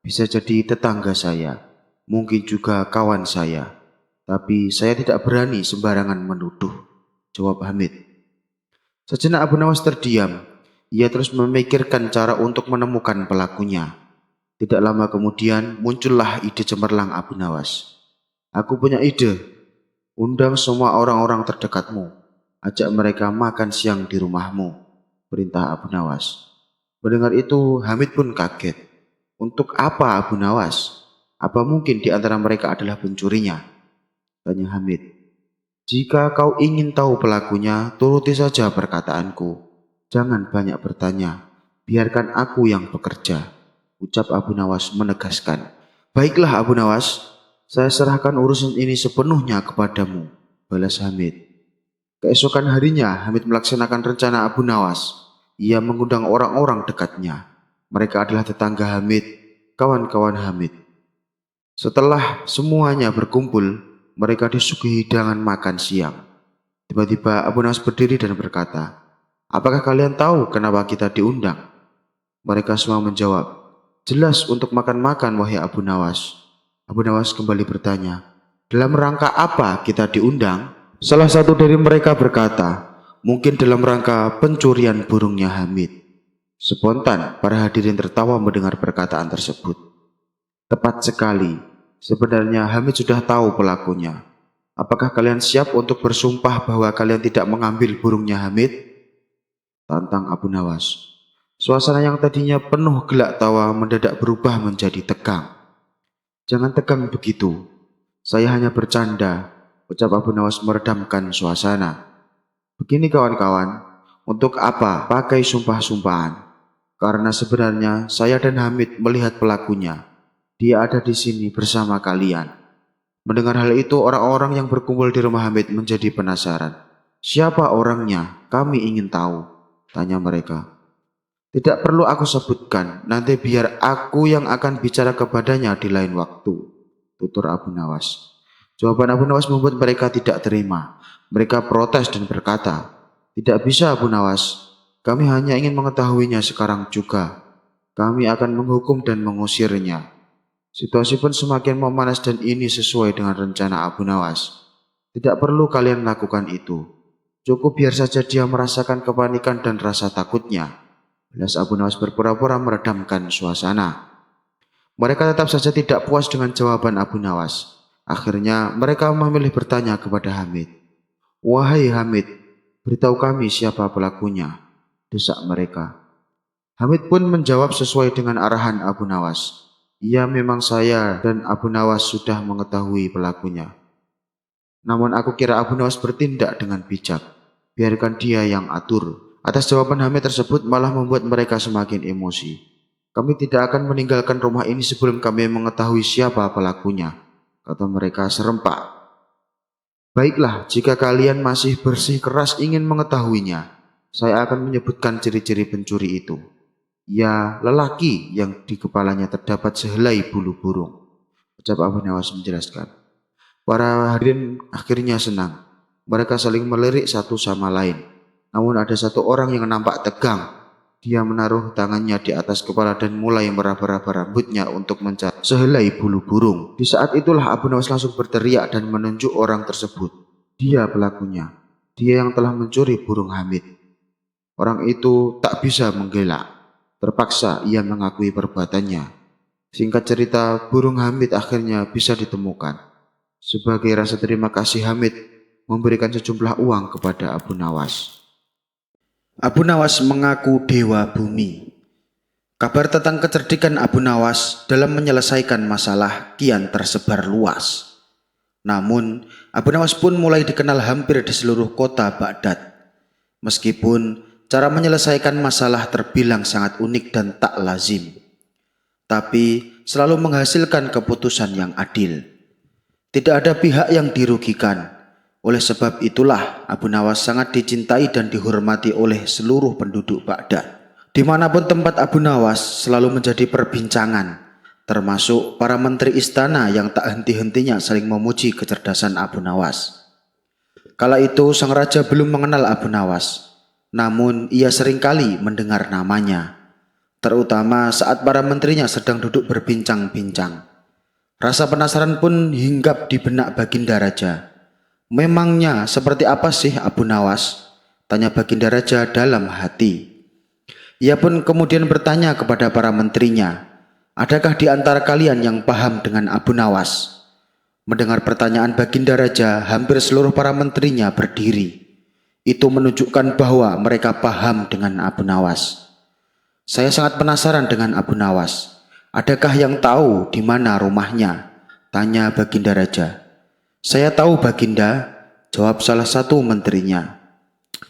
bisa jadi tetangga saya, mungkin juga kawan saya. Tapi saya tidak berani sembarangan menuduh, jawab Hamid. Sejenak Abu Nawas terdiam. Ia terus memikirkan cara untuk menemukan pelakunya. Tidak lama kemudian muncullah ide cemerlang Abu Nawas. Aku punya ide, undang semua orang-orang terdekatmu. Ajak mereka makan siang di rumahmu, perintah Abu Nawas. Mendengar itu Hamid pun kaget. Untuk apa Abu Nawas? Apa mungkin di antara mereka adalah pencurinya? Tanya Hamid. Jika kau ingin tahu pelakunya, turuti saja perkataanku. Jangan banyak bertanya, biarkan aku yang bekerja, ucap Abu Nawas menegaskan. Baiklah Abu Nawas, saya serahkan urusan ini sepenuhnya kepadamu, balas Hamid. Keesokan harinya, Hamid melaksanakan rencana Abu Nawas. Ia mengundang orang-orang dekatnya. Mereka adalah tetangga Hamid, kawan-kawan Hamid. Setelah semuanya berkumpul, mereka disuguhi hidangan makan siang. Tiba-tiba Abu Nawas berdiri dan berkata, apakah kalian tahu kenapa kita diundang? Mereka semua menjawab, jelas untuk makan-makan wahai Abu Nawas. Abu Nawas kembali bertanya, dalam rangka apa kita diundang? Salah satu dari mereka berkata, mungkin dalam rangka pencurian burungnya Hamid. Spontan, para hadirin tertawa mendengar perkataan tersebut. Tepat sekali, sebenarnya Hamid sudah tahu pelakunya. Apakah kalian siap untuk bersumpah bahwa kalian tidak mengambil burungnya Hamid? Tantang Abu Nawas. Suasana yang tadinya penuh gelak tawa mendadak berubah menjadi tegang. Jangan tegang begitu. Saya hanya bercanda, ucap Abu Nawas meredamkan suasana. Begini kawan-kawan, untuk apa pakai sumpah-sumpahan? Karena sebenarnya saya dan Hamid melihat pelakunya. Dia ada di sini bersama kalian. Mendengar hal itu, orang-orang yang berkumpul di rumah Hamid menjadi penasaran. Siapa orangnya? Kami ingin tahu, tanya mereka. Tidak perlu aku sebutkan, nanti biar aku yang akan bicara kepadanya di lain waktu, tutur Abu Nawas. Jawaban Abu Nawas membuat mereka tidak terima. Mereka protes dan berkata, tidak bisa Abu Nawas, kami hanya ingin mengetahuinya sekarang juga. Kami akan menghukum dan mengusirnya. Situasi pun semakin memanas dan ini sesuai dengan rencana Abu Nawas. Tidak perlu kalian lakukan itu. Cukup biar saja dia merasakan kepanikan dan rasa takutnya. Balas Abu Nawas berpura-pura meredamkan suasana. Mereka tetap saja tidak puas dengan jawaban Abu Nawas. Akhirnya mereka memilih bertanya kepada Hamid. Wahai Hamid, beritahu kami siapa pelakunya, desak mereka. Hamid pun menjawab sesuai dengan arahan Abu Nawas. Ya memang saya dan Abu Nawas sudah mengetahui pelakunya. Namun aku kira Abu Nawas bertindak dengan bijak. Biarkan dia yang atur. Atas jawaban Hamid tersebut malah membuat mereka semakin emosi. Kami tidak akan meninggalkan rumah ini sebelum kami mengetahui siapa pelakunya, kata mereka serempak. Baiklah, jika kalian masih bersikeras ingin mengetahuinya, saya akan menyebutkan ciri-ciri pencuri itu. Ya, lelaki yang di kepalanya terdapat sehelai bulu burung, ucap Abu Nawas menjelaskan. Para hadirin akhirnya senang. Mereka saling melirik satu sama lain. Namun ada satu orang yang nampak tegang. Dia menaruh tangannya di atas kepala dan mulai meraba-raba rambutnya untuk mencari sehelai bulu burung. Di saat itulah Abu Nawas langsung berteriak dan menunjuk orang tersebut. Dia pelakunya. Dia yang telah mencuri burung Hamid. Orang itu tak bisa menggelak. Terpaksa ia mengakui perbuatannya. Singkat cerita, burung Hamid akhirnya bisa ditemukan. Sebagai rasa terima kasih, Hamid memberikan sejumlah uang kepada Abu Nawas. Abu Nawas mengaku dewa bumi. Kabar tentang kecerdikan Abu Nawas dalam menyelesaikan masalah kian tersebar luas. Namun, Abu Nawas pun mulai dikenal hampir di seluruh kota Baghdad. Meskipun cara menyelesaikan masalah terbilang sangat unik dan tak lazim, tapi selalu menghasilkan keputusan yang adil. Tidak ada pihak yang dirugikan. Oleh sebab itulah Abu Nawas sangat dicintai dan dihormati oleh seluruh penduduk Baghdad. Dimanapun tempat Abu Nawas selalu menjadi perbincangan, termasuk para menteri istana yang tak henti-hentinya saling memuji kecerdasan Abu Nawas. Kala itu sang raja belum mengenal Abu Nawas, namun ia seringkali mendengar namanya, terutama saat para menterinya sedang duduk berbincang-bincang. Rasa penasaran pun hinggap di benak Baginda Raja. Memangnya seperti apa sih Abu Nawas? Tanya Baginda Raja dalam hati. Ia pun kemudian bertanya kepada para menterinya, adakah di antara kalian yang paham dengan Abu Nawas? Mendengar pertanyaan Baginda Raja, hampir seluruh para menterinya berdiri. Itu menunjukkan bahwa mereka paham dengan Abu Nawas. Saya sangat penasaran dengan Abu Nawas. Adakah yang tahu di mana rumahnya? Tanya Baginda Raja. Saya tahu Baginda, jawab salah satu menterinya.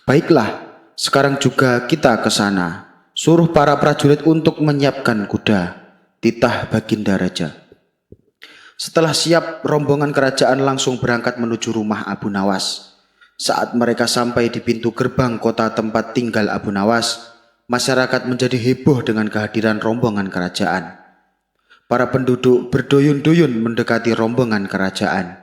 Baiklah, sekarang juga kita ke sana. Suruh para prajurit untuk menyiapkan kuda, titah Baginda Raja. Setelah siap, rombongan kerajaan langsung berangkat menuju rumah Abu Nawas. Saat mereka sampai di pintu gerbang kota tempat tinggal Abu Nawas, masyarakat menjadi heboh dengan kehadiran rombongan kerajaan. Para penduduk berduyun-duyun mendekati rombongan kerajaan,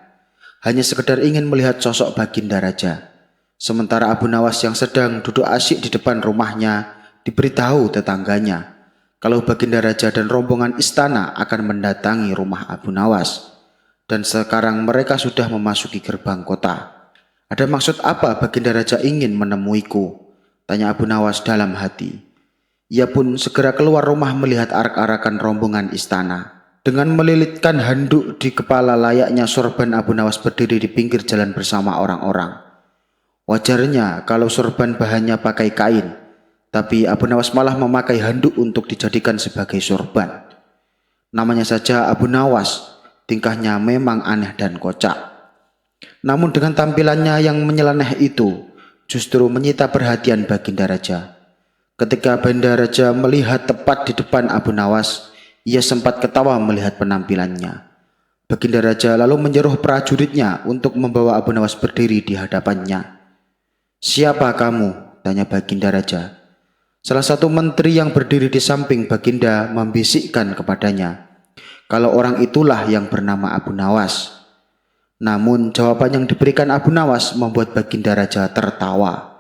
hanya sekedar ingin melihat sosok Baginda Raja. Sementara Abu Nawas yang sedang duduk asyik di depan rumahnya diberitahu tetangganya kalau Baginda Raja dan rombongan istana akan mendatangi rumah Abu Nawas. Dan sekarang mereka sudah memasuki gerbang kota. Ada maksud apa Baginda Raja ingin menemuiku? Tanya Abu Nawas dalam hati. Ia pun segera keluar rumah melihat arak-arakan rombongan istana. Dengan melilitkan handuk di kepala layaknya sorban, Abu Nawas berdiri di pinggir jalan bersama orang-orang. Wajarnya kalau sorban bahannya pakai kain, tapi Abu Nawas malah memakai handuk untuk dijadikan sebagai sorban. Namanya saja Abu Nawas, tingkahnya memang aneh dan kocak. Namun dengan tampilannya yang menyeleneh itu, justru menyita perhatian Baginda Raja. Ketika Baginda Raja melihat tepat di depan Abu Nawas, ia sempat ketawa melihat penampilannya. Baginda Raja lalu menyuruh prajuritnya untuk membawa Abu Nawas berdiri di hadapannya. Siapa kamu? Tanya Baginda Raja. Salah satu menteri yang berdiri di samping Baginda membisikkan kepadanya, kalau orang itulah yang bernama Abu Nawas. Namun jawaban yang diberikan Abu Nawas membuat Baginda Raja tertawa.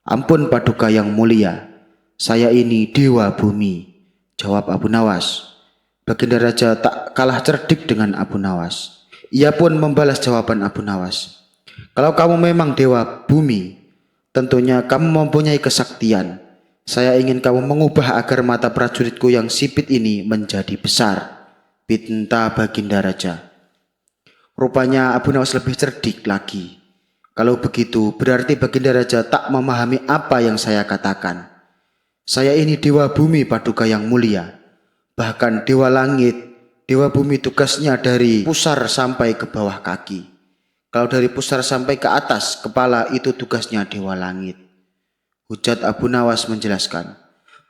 Ampun Paduka yang mulia, saya ini Dewa Bumi, jawab Abu Nawas. Baginda Raja tak kalah cerdik dengan Abu Nawas. Ia pun membalas jawaban Abu Nawas. Kalau kamu memang Dewa Bumi, tentunya kamu mempunyai kesaktian. Saya ingin kamu mengubah agar mata prajuritku yang sipit ini menjadi besar, pinta Baginda Raja. Rupanya Abu Nawas lebih cerdik lagi. Kalau begitu berarti Baginda Raja tak memahami apa yang saya katakan. Saya ini Dewa Bumi Paduka yang mulia. Bahkan Dewa Langit, Dewa Bumi tugasnya dari pusar sampai ke bawah kaki. Kalau dari pusar sampai ke atas kepala itu tugasnya Dewa Langit. Hujat Abu Nawas menjelaskan.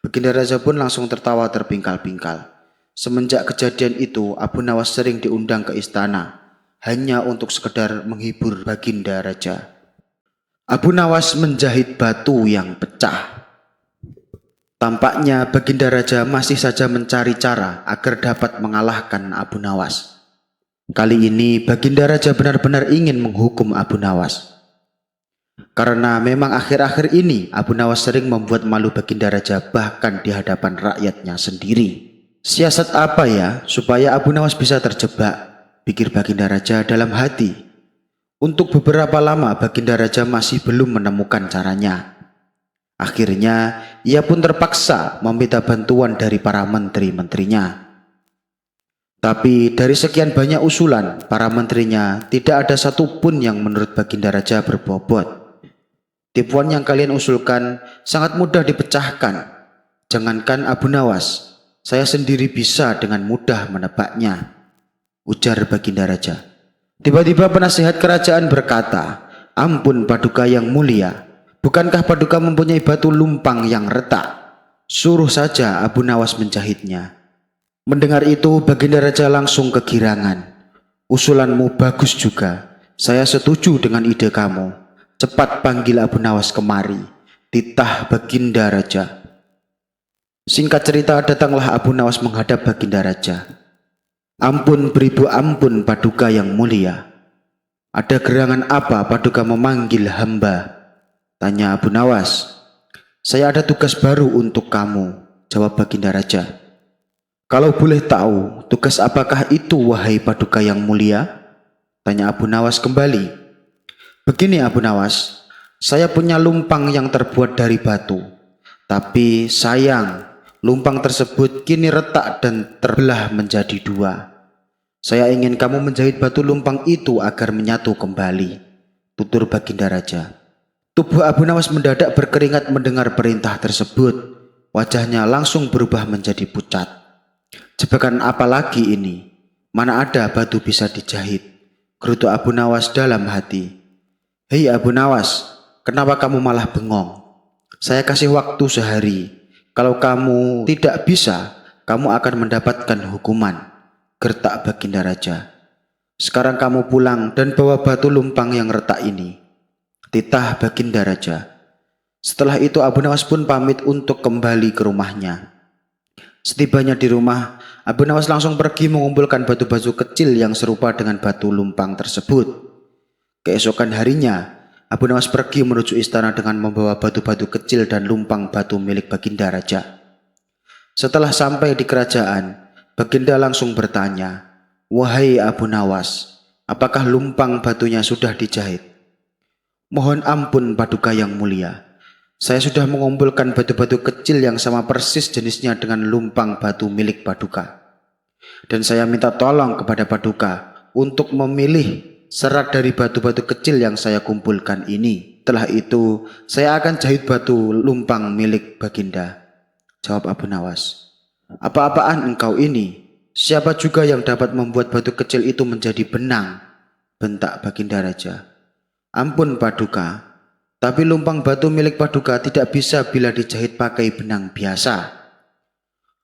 Baginda Raja pun langsung tertawa terpingkal-pingkal. Semenjak kejadian itu, Abu Nawas sering diundang ke istana, hanya untuk sekedar menghibur Baginda Raja. Abu Nawas menjahit batu yang pecah. Tampaknya Baginda Raja masih saja mencari cara agar dapat mengalahkan Abu Nawas. Kali ini Baginda Raja benar-benar ingin menghukum Abu Nawas. Karena memang akhir-akhir ini Abu Nawas sering membuat malu Baginda Raja bahkan di hadapan rakyatnya sendiri. Siasat apa ya supaya Abu Nawas bisa terjebak, pikir Baginda Raja dalam hati. Untuk beberapa lama Baginda Raja masih belum menemukan caranya. Akhirnya ia pun terpaksa meminta bantuan dari para menteri-menterinya. Tapi dari sekian banyak usulan para menterinya, tidak ada satupun yang menurut Baginda Raja berbobot. Tipuan yang kalian usulkan sangat mudah dipecahkan. Jangankan Abu Nawas, saya sendiri bisa dengan mudah menebaknya, ujar Baginda Raja. Tiba-tiba penasihat kerajaan berkata, ampun Paduka yang mulia, bukankah Paduka mempunyai batu lumpang yang retak? Suruh saja Abu Nawas menjahitnya. Mendengar itu Baginda Raja langsung kegirangan. Usulanmu bagus juga, saya setuju dengan ide kamu. Cepat panggil Abu Nawas kemari, titah Baginda Raja. Singkat cerita, datanglah Abu Nawas menghadap Baginda Raja. Ampun beribu ampun Paduka yang mulia. Ada gerangan apa Paduka memanggil hamba? Tanya Abu Nawas. Saya ada tugas baru untuk kamu, jawab Baginda Raja. Kalau boleh tahu, tugas apakah itu wahai Paduka yang mulia? Tanya Abu Nawas kembali. Begini Abu Nawas, saya punya lumpang yang terbuat dari batu. Tapi sayang, lumpang tersebut kini retak dan terbelah menjadi dua. Saya ingin kamu menjahit batu lumpang itu agar menyatu kembali, tutur Baginda Raja. Tubuh Abu Nawas mendadak berkeringat mendengar perintah tersebut. Wajahnya langsung berubah menjadi pucat. Jebakan apa lagi ini? Mana ada batu bisa dijahit? Gerutu Abu Nawas dalam hati. Hei Abu Nawas, kenapa kamu malah bengong? Saya kasih waktu sehari. Kalau kamu tidak bisa, kamu akan mendapatkan hukuman, gertak Baginda Raja. Sekarang kamu pulang dan bawa batu lumpang yang retak ini, titah Baginda Raja. Setelah itu Abu Nawas pun pamit untuk kembali ke rumahnya. Setibanya di rumah, Abu Nawas langsung pergi mengumpulkan batu-batu kecil yang serupa dengan batu lumpang tersebut. Keesokan harinya, Abu Nawas pergi menuju istana dengan membawa batu-batu kecil dan lumpang batu milik Baginda Raja. Setelah sampai di kerajaan, Baginda langsung bertanya, "Wahai Abu Nawas, apakah lumpang batunya sudah dijahit?" "Mohon ampun Paduka yang mulia. Saya sudah mengumpulkan batu-batu kecil yang sama persis jenisnya dengan lumpang batu milik Paduka. Dan saya minta tolong kepada Paduka untuk memilih serat dari batu-batu kecil yang saya kumpulkan ini. Setelah itu, saya akan jahit batu lumpang milik Baginda," jawab Abu Nawas. "Apa-apaan engkau ini? Siapa juga yang dapat membuat batu kecil itu menjadi benang?" bentak Baginda Raja. "Ampun Paduka, tapi lumpang batu milik Paduka tidak bisa bila dijahit pakai benang biasa.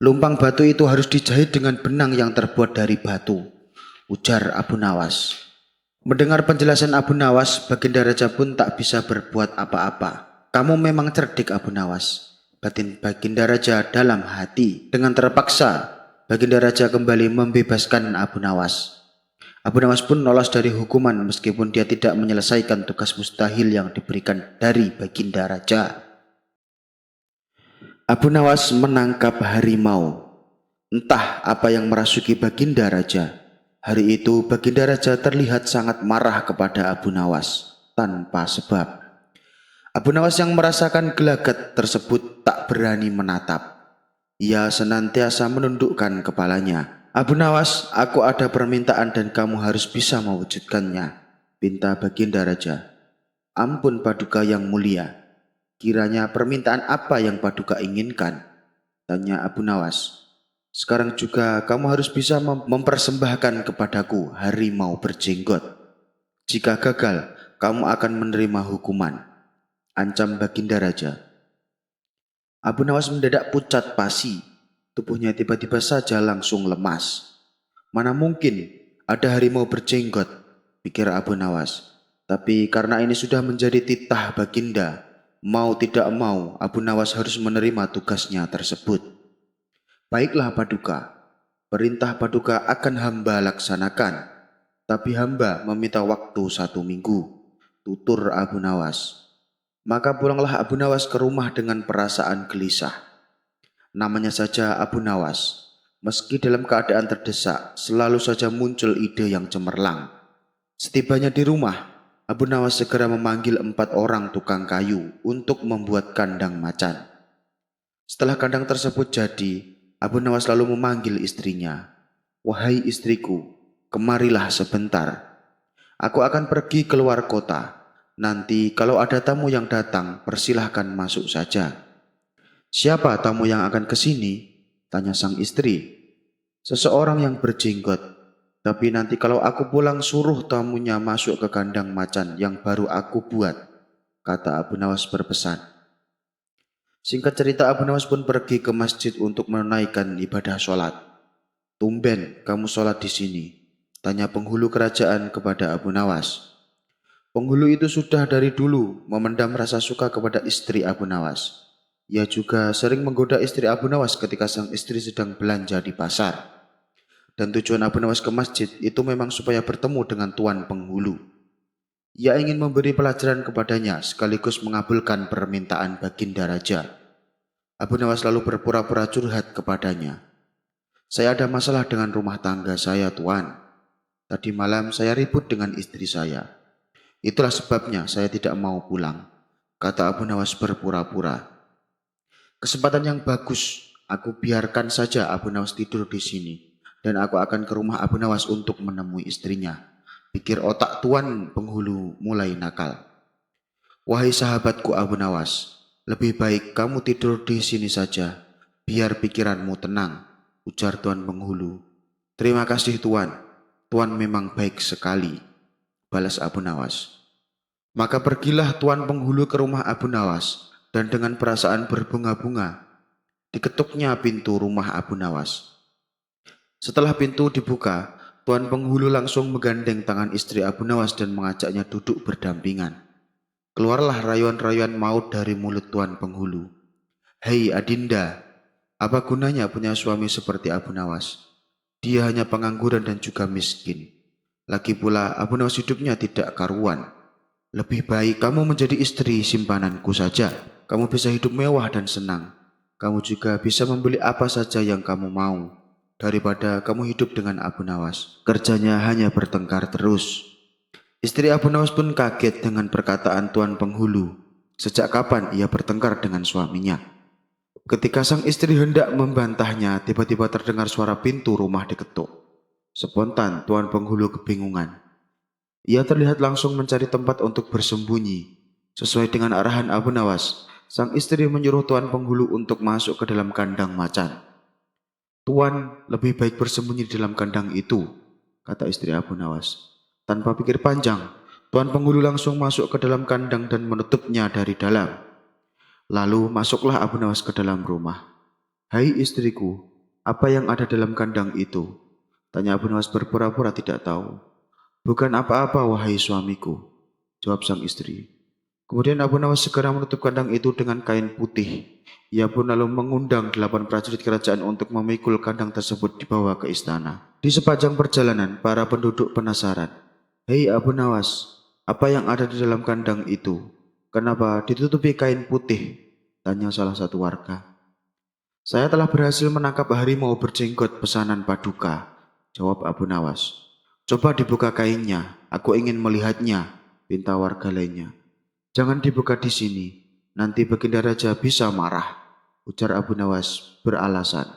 Lumpang batu itu harus dijahit dengan benang yang terbuat dari batu," ujar Abu Nawas. Mendengar penjelasan Abu Nawas, Baginda Raja pun tak bisa berbuat apa-apa. "Kamu memang cerdik Abu Nawas," batin Baginda Raja dalam hati. Dengan terpaksa, Baginda Raja kembali membebaskan Abu Nawas. Abu Nawas pun lolos dari hukuman meskipun dia tidak menyelesaikan tugas mustahil yang diberikan dari Baginda Raja. Abu Nawas menangkap harimau. Entah apa yang merasuki Baginda Raja. Hari itu Baginda Raja terlihat sangat marah kepada Abu Nawas tanpa sebab. Abu Nawas yang merasakan gelagat tersebut tak berani menatap. Ia senantiasa menundukkan kepalanya. "Abu Nawas, aku ada permintaan dan kamu harus bisa mewujudkannya," pinta Baginda Raja. "Ampun Paduka yang mulia, kiranya permintaan apa yang Paduka inginkan?" tanya Abu Nawas. "Sekarang juga kamu harus bisa mempersembahkan kepadaku harimau berjenggot. Jika gagal, kamu akan menerima hukuman," ancam Baginda Raja. Abu Nawas mendadak pucat pasi. Tubuhnya tiba-tiba saja langsung lemas. "Mana mungkin ada harimau berjenggot," pikir Abu Nawas. Tapi karena ini sudah menjadi titah Baginda, mau tidak mau Abu Nawas harus menerima tugasnya tersebut. "Baiklah Paduka, perintah Paduka akan hamba laksanakan. Tapi hamba meminta waktu 1 minggu," tutur Abu Nawas. Maka pulanglah Abu Nawas ke rumah dengan perasaan gelisah. Namanya saja Abu Nawas, meski dalam keadaan terdesak, selalu saja muncul ide yang cemerlang. Setibanya di rumah, Abu Nawas segera memanggil 4 orang tukang kayu untuk membuat kandang macan. Setelah kandang tersebut jadi, Abu Nawas lalu memanggil istrinya. "Wahai istriku, kemarilah sebentar. Aku akan pergi keluar kota. Nanti kalau ada tamu yang datang, persilahkan masuk saja." "Siapa tamu yang akan ke sini?" tanya sang istri. "Seseorang yang berjenggot. Tapi nanti kalau aku pulang suruh tamunya masuk ke kandang macan yang baru aku buat," kata Abu Nawas berpesan. Singkat cerita, Abu Nawas pun pergi ke masjid untuk menunaikan ibadah sholat. "Tumben kamu sholat di sini?" tanya penghulu kerajaan kepada Abu Nawas. Penghulu itu sudah dari dulu memendam rasa suka kepada istri Abu Nawas. Ia juga sering menggoda istri Abu Nawas ketika sang istri sedang belanja di pasar. Dan tujuan Abu Nawas ke masjid itu memang supaya bertemu dengan Tuan Penghulu. Ia ingin memberi pelajaran kepadanya sekaligus mengabulkan permintaan Baginda Raja. Abu Nawas lalu berpura-pura curhat kepadanya. Saya ada masalah dengan rumah tangga saya, Tuan. Tadi malam saya ribut dengan istri saya. Itulah sebabnya saya tidak mau pulang, kata Abu Nawas berpura-pura. Kesempatan yang bagus, aku biarkan saja Abu Nawas tidur di sini. Dan aku akan ke rumah Abu Nawas untuk menemui istrinya. Pikir otak Tuan Penghulu mulai nakal. Wahai sahabatku Abu Nawas, lebih baik kamu tidur di sini saja, biar pikiranmu tenang, ujar Tuan Penghulu. Terima kasih Tuan, Tuan memang baik sekali, balas Abu Nawas. Maka pergilah Tuan Penghulu ke rumah Abu Nawas, dan dengan perasaan berbunga-bunga, diketuknya pintu rumah Abu Nawas. Setelah pintu dibuka, Tuan Penghulu langsung menggandeng tangan istri Abu Nawas dan mengajaknya duduk berdampingan. Keluarlah rayuan-rayuan maut dari mulut Tuan Penghulu. Hei Adinda, apa gunanya punya suami seperti Abu Nawas? Dia hanya pengangguran dan juga miskin. Lagi pula Abu Nawas hidupnya tidak karuan. Lebih baik kamu menjadi istri simpananku saja. Kamu bisa hidup mewah dan senang. Kamu juga bisa membeli apa saja yang kamu mau. Daripada kamu hidup dengan Abu Nawas. Kerjanya hanya bertengkar terus. Istri Abu Nawas pun kaget dengan perkataan Tuan Penghulu. Sejak kapan ia bertengkar dengan suaminya? Ketika sang istri hendak membantahnya, tiba-tiba terdengar suara pintu rumah diketuk. Spontan Tuan Penghulu kebingungan. Ia terlihat langsung mencari tempat untuk bersembunyi. Sesuai dengan arahan Abu Nawas, sang istri menyuruh Tuan Penghulu untuk masuk ke dalam kandang macan. Tuan, lebih baik bersembunyi di dalam kandang itu, kata istri Abu Nawas. Tanpa pikir panjang, Tuan Penghulu langsung masuk ke dalam kandang dan menutupnya dari dalam. Lalu masuklah Abu Nawas ke dalam rumah. Hai istriku, apa yang ada dalam kandang itu? Tanya Abu Nawas berpura-pura tidak tahu. Bukan apa-apa wahai suamiku, jawab sang istri. Kemudian Abu Nawas segera menutup kandang itu dengan kain putih. Ia pun lalu mengundang 8 prajurit kerajaan untuk memikul kandang tersebut dibawa ke istana. Di sepanjang perjalanan, para penduduk penasaran. Hei Abu Nawas, apa yang ada di dalam kandang itu? Kenapa ditutupi kain putih? Tanya salah satu warga. Saya telah berhasil menangkap harimau berjenggot pesanan Paduka, jawab Abu Nawas. Coba dibuka kainnya, aku ingin melihatnya, pinta warga lainnya. Jangan dibuka di sini, nanti Baginda Raja bisa marah, ujar Abu Nawas beralasan.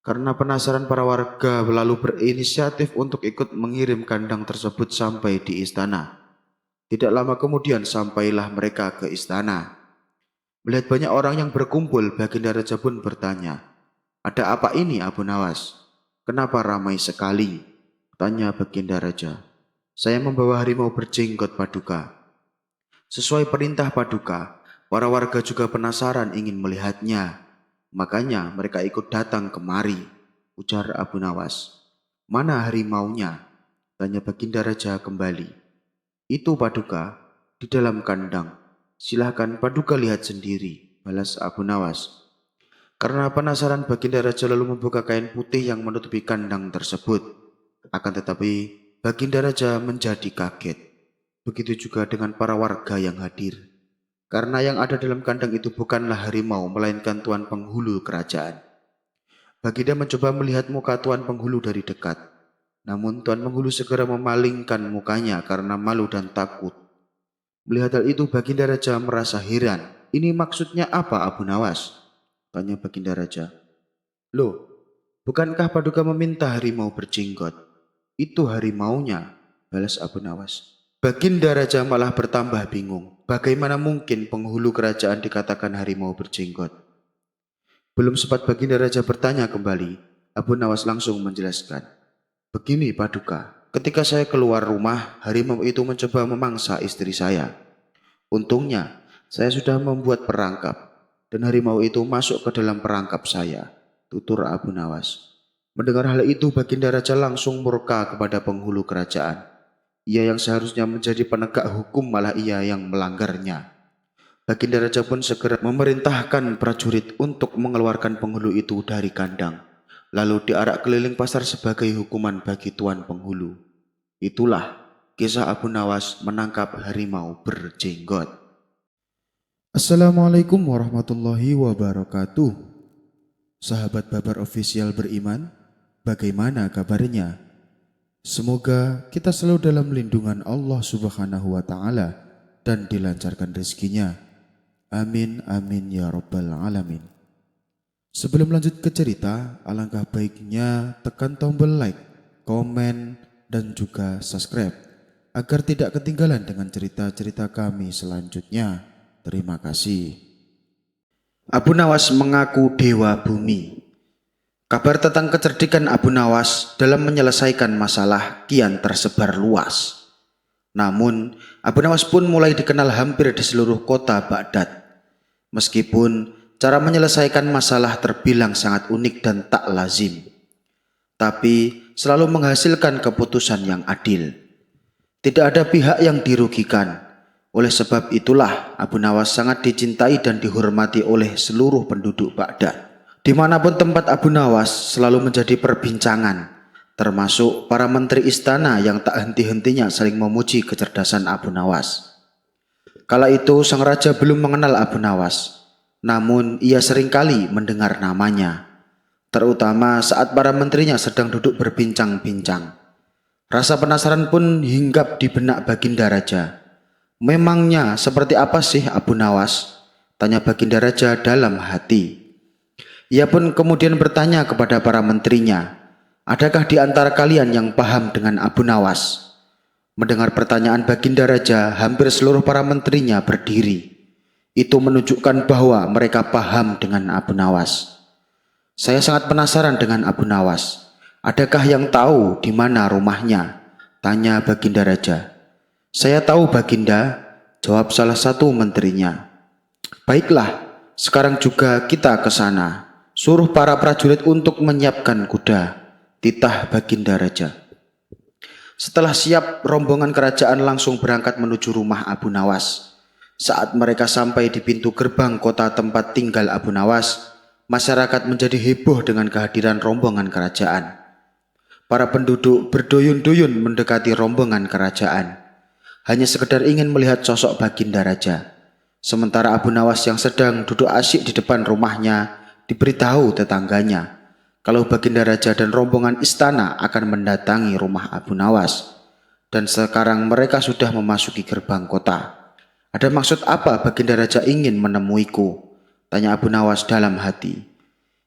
Karena penasaran para warga lalu berinisiatif untuk ikut mengirim kandang tersebut sampai di istana. Tidak lama kemudian sampailah mereka ke istana. Melihat banyak orang yang berkumpul, Baginda Raja pun bertanya, ada apa ini Abu Nawas? Kenapa ramai sekali? Tanya Baginda Raja. Saya membawa harimau berjenggot Paduka. Sesuai perintah Paduka, para warga juga penasaran ingin melihatnya. Makanya mereka ikut datang kemari, ujar Abu Nawas. Mana harimaunya? Tanya Baginda Raja kembali. Itu Paduka, di dalam kandang. Silahkan Paduka lihat sendiri, balas Abu Nawas. Karena penasaran Baginda Raja lalu membuka kain putih yang menutupi kandang tersebut. Akan tetapi Baginda Raja menjadi kaget. Begitu juga dengan para warga yang hadir. Karena yang ada dalam kandang itu bukanlah harimau, melainkan Tuan Penghulu kerajaan. Baginda mencoba melihat muka Tuan Penghulu dari dekat. Namun Tuan Penghulu segera memalingkan mukanya karena malu dan takut. Melihat hal itu Baginda Raja merasa heran. Ini maksudnya apa Abu Nawas? Tanya Baginda Raja. Loh, bukankah Paduka meminta harimau berjenggot? Itu harimaunya, balas Abu Nawas. Baginda Raja malah bertambah bingung. Bagaimana mungkin penghulu kerajaan dikatakan harimau berjenggot? Belum sempat Baginda Raja bertanya kembali, Abu Nawas langsung menjelaskan. Begini Paduka, ketika saya keluar rumah, harimau itu mencoba memangsa istri saya. Untungnya, saya sudah membuat perangkap, dan harimau itu masuk ke dalam perangkap saya, tutur Abu Nawas. Mendengar hal itu, Baginda Raja langsung murka kepada penghulu kerajaan. Ia yang seharusnya menjadi penegak hukum malah ia yang melanggarnya. Baginda Raja pun segera memerintahkan prajurit untuk mengeluarkan penghulu itu dari kandang, lalu diarak keliling pasar sebagai hukuman bagi tuan penghulu. Itulah kisah Abu Nawas menangkap harimau berjenggot. Assalamualaikum warahmatullahi wabarakatuh. Sahabat Babar Official beriman, bagaimana kabarnya? Semoga kita selalu dalam lindungan Allah Subhanahu wa Ta'ala dan dilancarkan rezekinya. Amin, amin ya Rabbal Alamin. Sebelum lanjut ke cerita, alangkah baiknya tekan tombol like, komen, dan juga subscribe agar tidak ketinggalan dengan cerita-cerita kami selanjutnya. Terima kasih. Abu Nawas mengaku dewa bumi. Kabar tentang kecerdikan Abu Nawas dalam menyelesaikan masalah kian tersebar luas. Namun, Abu Nawas pun mulai dikenal hampir di seluruh kota Baghdad. Meskipun cara menyelesaikan masalah terbilang sangat unik dan tak lazim, tapi selalu menghasilkan keputusan yang adil. Tidak ada pihak yang dirugikan. Oleh sebab itulah Abu Nawas sangat dicintai dan dihormati oleh seluruh penduduk Baghdad. Dimanapun tempat Abu Nawas selalu menjadi perbincangan, termasuk para menteri istana yang tak henti-hentinya saling memuji kecerdasan Abu Nawas. Kala itu sang raja belum mengenal Abu Nawas, namun ia seringkali mendengar namanya, terutama saat para menterinya sedang duduk berbincang-bincang. Rasa penasaran pun hinggap di benak Baginda Raja. Memangnya seperti apa sih Abu Nawas? Tanya Baginda Raja dalam hati. Ia pun kemudian bertanya kepada para menterinya, adakah di antara kalian yang paham dengan Abu Nawas? Mendengar pertanyaan Baginda Raja, hampir seluruh para menterinya berdiri. Itu menunjukkan bahwa mereka paham dengan Abu Nawas. Saya sangat penasaran dengan Abu Nawas. Adakah yang tahu di mana rumahnya? Tanya Baginda Raja. Saya tahu Baginda, jawab salah satu menterinya. Baiklah, sekarang juga kita ke sana. Suruh para prajurit untuk menyiapkan kuda, titah Baginda Raja. Setelah siap, rombongan kerajaan langsung berangkat menuju rumah Abu Nawas. Saat mereka sampai di pintu gerbang kota tempat tinggal Abu Nawas, masyarakat menjadi heboh dengan kehadiran rombongan kerajaan. Para penduduk berduyun-duyun mendekati rombongan kerajaan, hanya sekedar ingin melihat sosok Baginda Raja. Sementara Abu Nawas yang sedang duduk asyik di depan rumahnya diberitahu tetangganya kalau Baginda Raja dan rombongan istana akan mendatangi rumah Abu Nawas, dan sekarang mereka sudah memasuki gerbang kota. Ada maksud apa Baginda Raja ingin menemuiku? Tanya Abu Nawas dalam hati.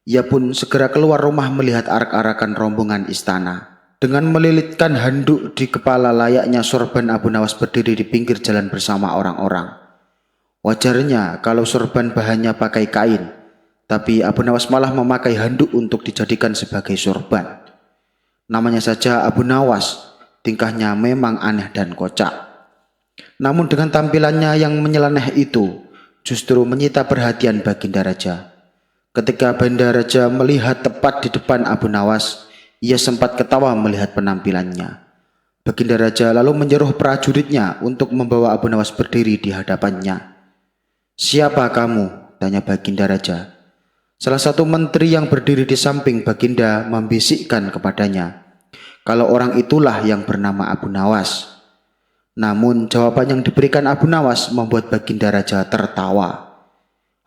Ia pun segera keluar rumah melihat arak-arakan rombongan istana. Dengan melilitkan handuk di kepala layaknya sorban, Abu Nawas berdiri di pinggir jalan bersama orang-orang. Wajarnya kalau sorban bahannya pakai kain, tapi Abu Nawas malah memakai handuk untuk dijadikan sebagai sorban. Namanya saja Abu Nawas, tingkahnya memang aneh dan kocak. Namun dengan tampilannya yang menyeleneh itu, justru menyita perhatian Baginda Raja. Ketika Baginda Raja melihat tepat di depan Abu Nawas, ia sempat ketawa melihat penampilannya. Baginda Raja lalu menyuruh prajuritnya untuk membawa Abu Nawas berdiri di hadapannya. Siapa kamu? Tanya Baginda Raja. Salah satu menteri yang berdiri di samping Baginda membisikkan kepadanya kalau orang itulah yang bernama Abu Nawas. Namun jawaban yang diberikan Abu Nawas membuat Baginda Raja tertawa.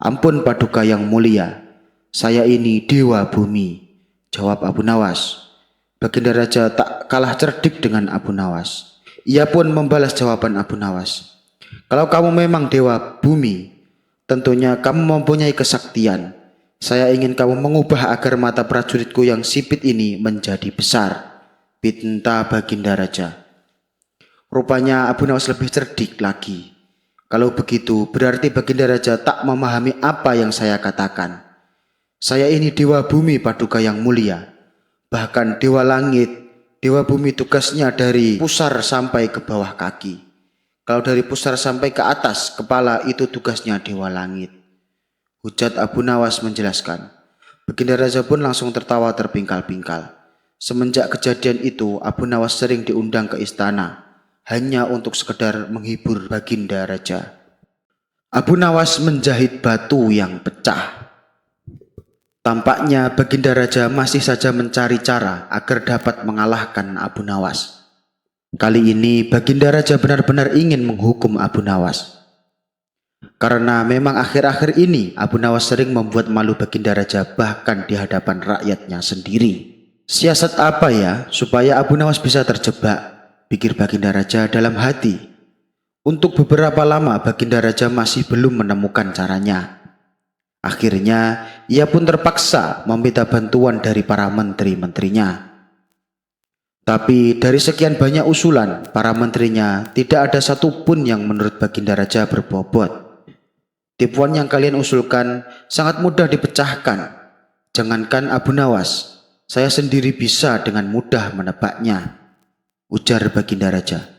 Ampun Paduka yang mulia, saya ini dewa bumi, jawab Abu Nawas. Baginda Raja tak kalah cerdik dengan Abu Nawas. Ia pun membalas jawaban Abu Nawas. Kalau kamu memang dewa bumi, tentunya kamu mempunyai kesaktian. Saya ingin kamu mengubah agar mata prajuritku yang sipit ini menjadi besar, pinta Baginda Raja. Rupanya Abu Nawas lebih cerdik lagi. Kalau begitu berarti Baginda Raja tak memahami apa yang saya katakan. Saya ini dewa bumi Paduka yang mulia. Bahkan dewa langit, dewa bumi tugasnya dari pusar sampai ke bawah kaki. Kalau dari pusar sampai ke atas kepala itu tugasnya dewa langit. Hujat Abu Nawas menjelaskan. Baginda Raja pun langsung tertawa terpingkal-pingkal. Semenjak kejadian itu, Abu Nawas sering diundang ke istana hanya untuk sekedar menghibur Baginda Raja. Abu Nawas menjahit batu yang pecah. Tampaknya Baginda Raja masih saja mencari cara agar dapat mengalahkan Abu Nawas. Kali ini Baginda Raja benar-benar ingin menghukum Abu Nawas. Karena memang akhir-akhir ini Abu Nawas sering membuat malu Baginda Raja bahkan di hadapan rakyatnya sendiri. Siasat apa ya supaya Abu Nawas bisa terjebak? Pikir Baginda Raja dalam hati. Untuk beberapa lama Baginda Raja masih belum menemukan caranya. Akhirnya ia pun terpaksa meminta bantuan dari para menteri-menterinya. Tapi dari sekian banyak usulan para menterinya, tidak ada satupun yang menurut Baginda Raja berbobot. Tipuan yang kalian usulkan sangat mudah dipecahkan. Jangankan Abu Nawas, saya sendiri bisa dengan mudah menebaknya, ujar Baginda Raja.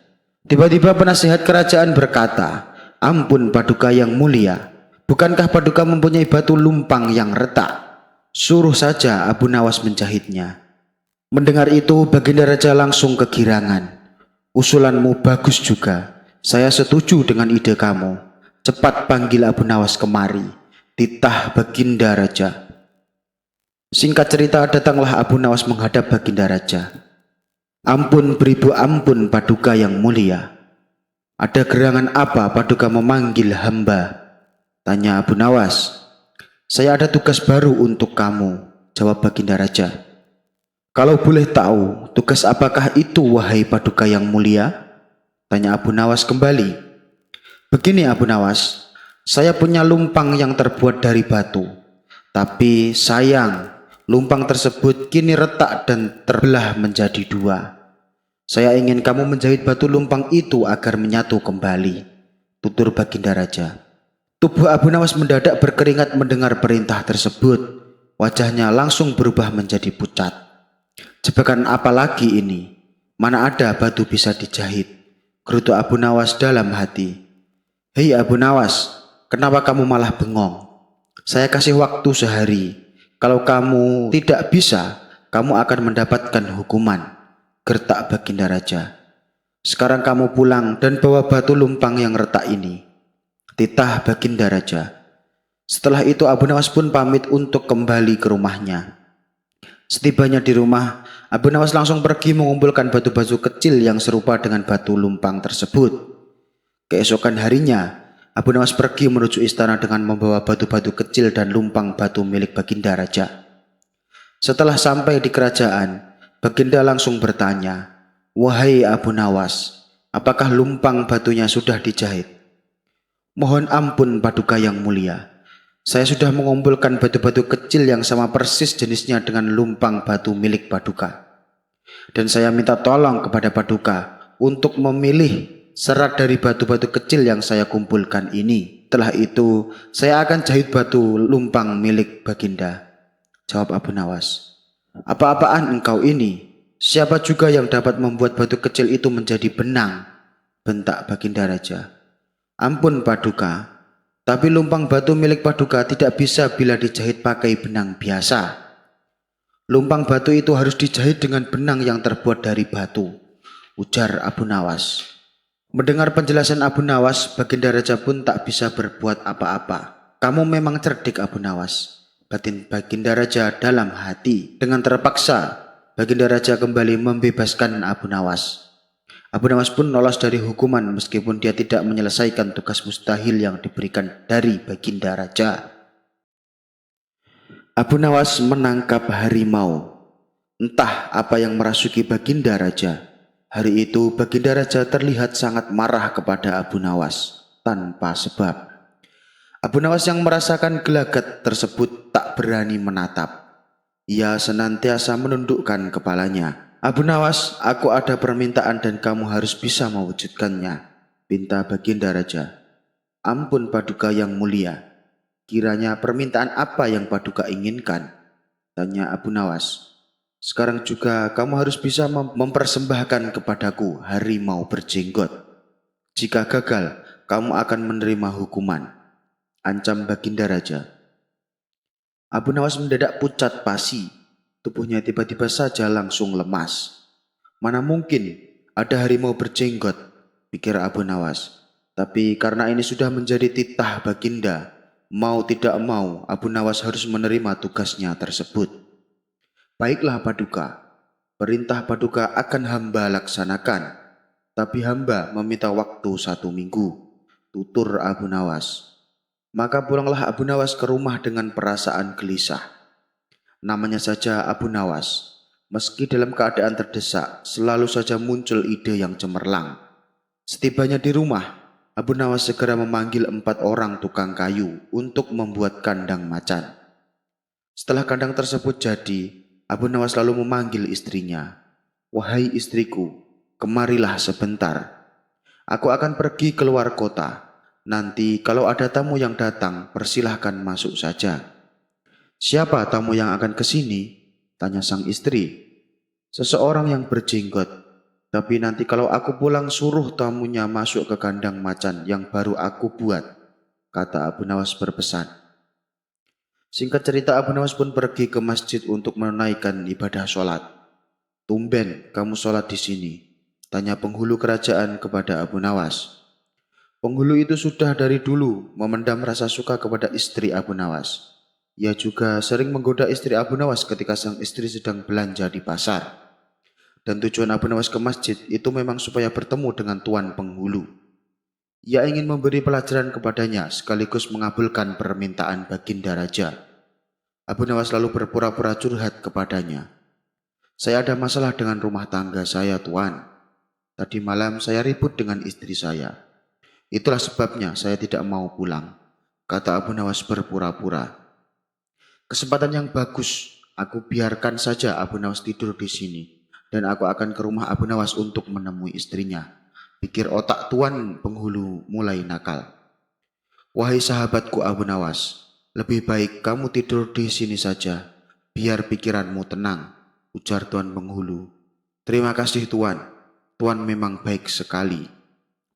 Tiba-tiba penasihat kerajaan berkata, "Ampun Paduka yang mulia, bukankah Paduka mempunyai batu lumpang yang retak? Suruh saja Abu Nawas menjahitnya." Mendengar itu Baginda Raja langsung kegirangan. "Usulanmu bagus juga. Saya setuju dengan ide kamu. Cepat panggil Abu Nawas kemari," titah Baginda Raja. Singkat cerita, datanglah Abu Nawas menghadap Baginda Raja. "Ampun beribu ampun Paduka yang mulia. Ada gerangan apa Paduka memanggil hamba?" tanya Abu Nawas. "Saya ada tugas baru untuk kamu," jawab Baginda Raja. "Kalau boleh tahu, tugas apakah itu wahai Paduka yang mulia?" tanya Abu Nawas kembali. "Begini Abu Nawas, saya punya lumpang yang terbuat dari batu. Tapi sayang, lumpang tersebut kini retak dan terbelah menjadi dua. Saya ingin kamu menjahit batu lumpang itu agar menyatu kembali," tutur Baginda Raja. Tubuh Abu Nawas mendadak berkeringat mendengar perintah tersebut. Wajahnya langsung berubah menjadi pucat. "Jebakan apa lagi ini? Mana ada batu bisa dijahit?" gerutu Abu Nawas dalam hati. "Hei Abu Nawas, kenapa kamu malah bengong? Saya kasih waktu sehari. Kalau kamu tidak bisa, kamu akan mendapatkan hukuman," gertak Baginda Raja. "Sekarang kamu pulang dan bawa batu lumpang yang retak ini," titah Baginda Raja. Setelah itu Abu Nawas pun pamit untuk kembali ke rumahnya. Setibanya di rumah, Abu Nawas langsung pergi mengumpulkan batu-batu kecil yang serupa dengan batu lumpang tersebut. Keesokan harinya, Abu Nawas pergi menuju istana dengan membawa batu-batu kecil dan lumpang batu milik Baginda Raja. Setelah sampai di kerajaan, Baginda langsung bertanya, "Wahai Abu Nawas, apakah lumpang batunya sudah dijahit?" "Mohon ampun Paduka yang mulia. Saya sudah mengumpulkan batu-batu kecil yang sama persis jenisnya dengan lumpang batu milik Paduka. Dan saya minta tolong kepada Paduka untuk memilih serat dari batu-batu kecil yang saya kumpulkan ini. Setelah itu, saya akan jahit batu lumpang milik Baginda," jawab Abu Nawas. "Apa-apaan engkau ini? Siapa juga yang dapat membuat batu kecil itu menjadi benang?" bentak Baginda Raja. "Ampun Paduka, tapi lumpang batu milik Paduka tidak bisa bila dijahit pakai benang biasa. Lumpang batu itu harus dijahit dengan benang yang terbuat dari batu," ujar Abu Nawas. Mendengar penjelasan Abu Nawas, Baginda Raja pun tak bisa berbuat apa-apa. "Kamu memang cerdik Abu Nawas," batin Baginda Raja dalam hati. Dengan terpaksa, Baginda Raja kembali membebaskan Abu Nawas. Abu Nawas pun lolos dari hukuman meskipun dia tidak menyelesaikan tugas mustahil yang diberikan dari Baginda Raja. Abu Nawas menangkap harimau. Entah apa yang merasuki Baginda Raja. Hari itu Baginda Raja terlihat sangat marah kepada Abu Nawas tanpa sebab. Abu Nawas yang merasakan gelagat tersebut tak berani menatap. Ia senantiasa menundukkan kepalanya. "Abu Nawas, aku ada permintaan dan kamu harus bisa mewujudkannya," pinta Baginda Raja. "Ampun Paduka yang mulia, kiranya permintaan apa yang Paduka inginkan?" tanya Abu Nawas. "Sekarang juga kamu harus bisa mempersembahkan kepadaku harimau berjenggot. Jika gagal, kamu akan menerima hukuman," ancam Baginda Raja. Abu Nawas mendadak pucat pasi. Tubuhnya tiba-tiba saja langsung lemas. "Mana mungkin ada harimau berjenggot," pikir Abu Nawas. Tapi karena ini sudah menjadi titah Baginda, mau tidak mau Abu Nawas harus menerima tugasnya tersebut. Baiklah Paduka, perintah Paduka akan hamba laksanakan, tapi hamba meminta waktu 1 minggu, tutur Abu Nawas. Maka pulanglah Abu Nawas ke rumah dengan perasaan gelisah. Namanya saja Abu Nawas, meski dalam keadaan terdesak, selalu saja muncul ide yang cemerlang. Setibanya di rumah, Abu Nawas segera memanggil 4 orang tukang kayu untuk membuat kandang macan. Setelah kandang tersebut jadi, Abu Nawas lalu memanggil istrinya. "Wahai istriku, kemarilah sebentar. Aku akan pergi keluar kota. Nanti kalau ada tamu yang datang, persilahkan masuk saja." "Siapa tamu yang akan ke sini?" tanya sang istri. "Seseorang yang berjenggot. Tapi nanti kalau aku pulang suruh tamunya masuk ke kandang macan yang baru aku buat," kata Abu Nawas berpesan. Singkat cerita, Abu Nawas pun pergi ke masjid untuk menunaikan ibadah sholat. "Tumben kamu sholat di sini?" tanya penghulu kerajaan kepada Abu Nawas. Penghulu itu sudah dari dulu memendam rasa suka kepada istri Abu Nawas. Ia juga sering menggoda istri Abu Nawas ketika sang istri sedang belanja di pasar. Dan tujuan Abu Nawas ke masjid itu memang supaya bertemu dengan tuan penghulu. Ia ingin memberi pelajaran kepadanya sekaligus mengabulkan permintaan Baginda Raja. Abu Nawas lalu berpura-pura curhat kepadanya. "Saya ada masalah dengan rumah tangga saya, Tuan. Tadi malam saya ribut dengan istri saya. Itulah sebabnya saya tidak mau pulang," kata Abu Nawas berpura-pura. "Kesempatan yang bagus, aku biarkan saja Abu Nawas tidur di sini. Dan aku akan ke rumah Abu Nawas untuk menemui istrinya," pikir otak tuan penghulu mulai nakal. "Wahai sahabatku Abu Nawas, lebih baik kamu tidur di sini saja, biar pikiranmu tenang," ujar tuan penghulu. "Terima kasih Tuan, Tuan memang baik sekali,"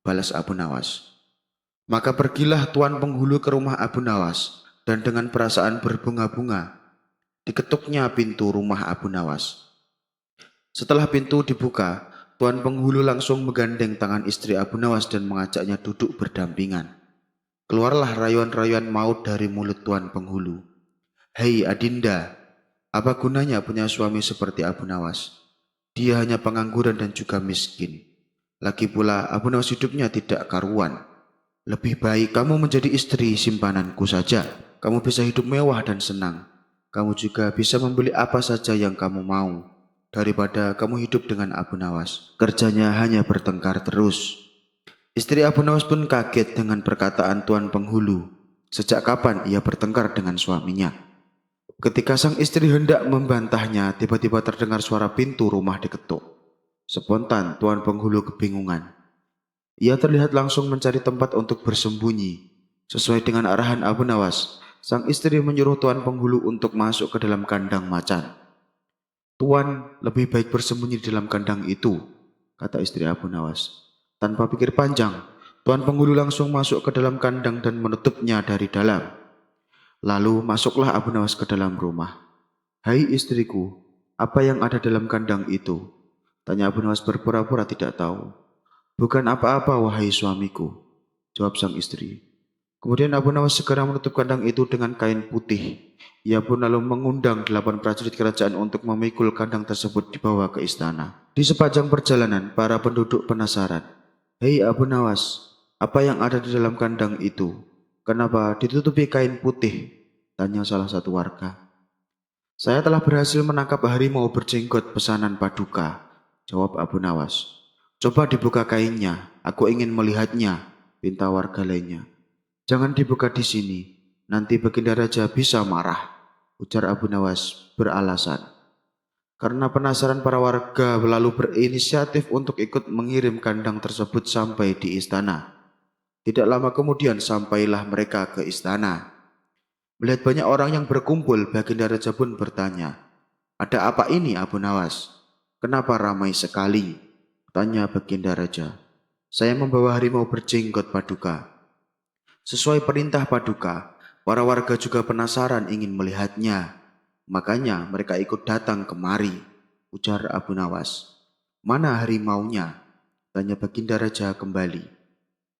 balas Abu Nawas. Maka pergilah tuan penghulu ke rumah Abu Nawas, dan dengan perasaan berbunga-bunga, diketuknya pintu rumah Abu Nawas. Setelah pintu dibuka, tuan penghulu langsung menggandeng tangan istri Abu Nawas dan mengajaknya duduk berdampingan. Keluarlah rayuan-rayuan maut dari mulut tuan penghulu. "Hei Adinda, apa gunanya punya suami seperti Abu Nawas? Dia hanya pengangguran dan juga miskin. Lagi pula Abu Nawas hidupnya tidak karuan. Lebih baik kamu menjadi istri simpananku saja. Kamu bisa hidup mewah dan senang. Kamu juga bisa membeli apa saja yang kamu mau, daripada kamu hidup dengan Abu Nawas. Kerjanya hanya bertengkar terus." Istri Abu Nawas pun kaget dengan perkataan tuan penghulu. Sejak kapan ia bertengkar dengan suaminya? Ketika sang istri hendak membantahnya, tiba-tiba terdengar suara pintu rumah diketuk. Spontan tuan penghulu kebingungan. Ia terlihat langsung mencari tempat untuk bersembunyi. Sesuai dengan arahan Abu Nawas, sang istri menyuruh tuan penghulu untuk masuk ke dalam kandang macan. "Tuan, lebih baik bersembunyi di dalam kandang itu," kata istri Abu Nawas. Tanpa pikir panjang, tuan penghulu langsung masuk ke dalam kandang dan menutupnya dari dalam. Lalu masuklah Abu Nawas ke dalam rumah. "Hai istriku, apa yang ada dalam kandang itu?" tanya Abu Nawas berpura-pura tidak tahu. "Bukan apa-apa wahai suamiku," jawab sang istri. Kemudian Abu Nawas segera menutup kandang itu dengan kain putih. Ia pun lalu mengundang 8 prajurit kerajaan untuk memikul kandang tersebut dibawa ke istana. Di sepanjang perjalanan, para penduduk penasaran. "Hei Abu Nawas, apa yang ada di dalam kandang itu? Kenapa ditutupi kain putih?" tanya salah satu warga. "Saya telah berhasil menangkap harimau berjenggot pesanan Paduka," jawab Abu Nawas. "Coba dibuka kainnya, aku ingin melihatnya," pinta warga lainnya. "Jangan dibuka di sini, nanti Baginda Raja bisa marah," ujar Abu Nawas beralasan. Karena penasaran, para warga lalu berinisiatif untuk ikut mengirim kandang tersebut sampai di istana. Tidak lama kemudian sampailah mereka ke istana. Melihat banyak orang yang berkumpul, Baginda Raja pun bertanya, "Ada apa ini Abu Nawas? Kenapa ramai sekali?" tanya Baginda Raja. "Saya membawa harimau berjenggot Paduka." Sesuai perintah Paduka, para warga juga penasaran ingin melihatnya. Makanya mereka ikut datang kemari, ujar Abu Nawas. "Mana harimaunya?" tanya Baginda Raja kembali.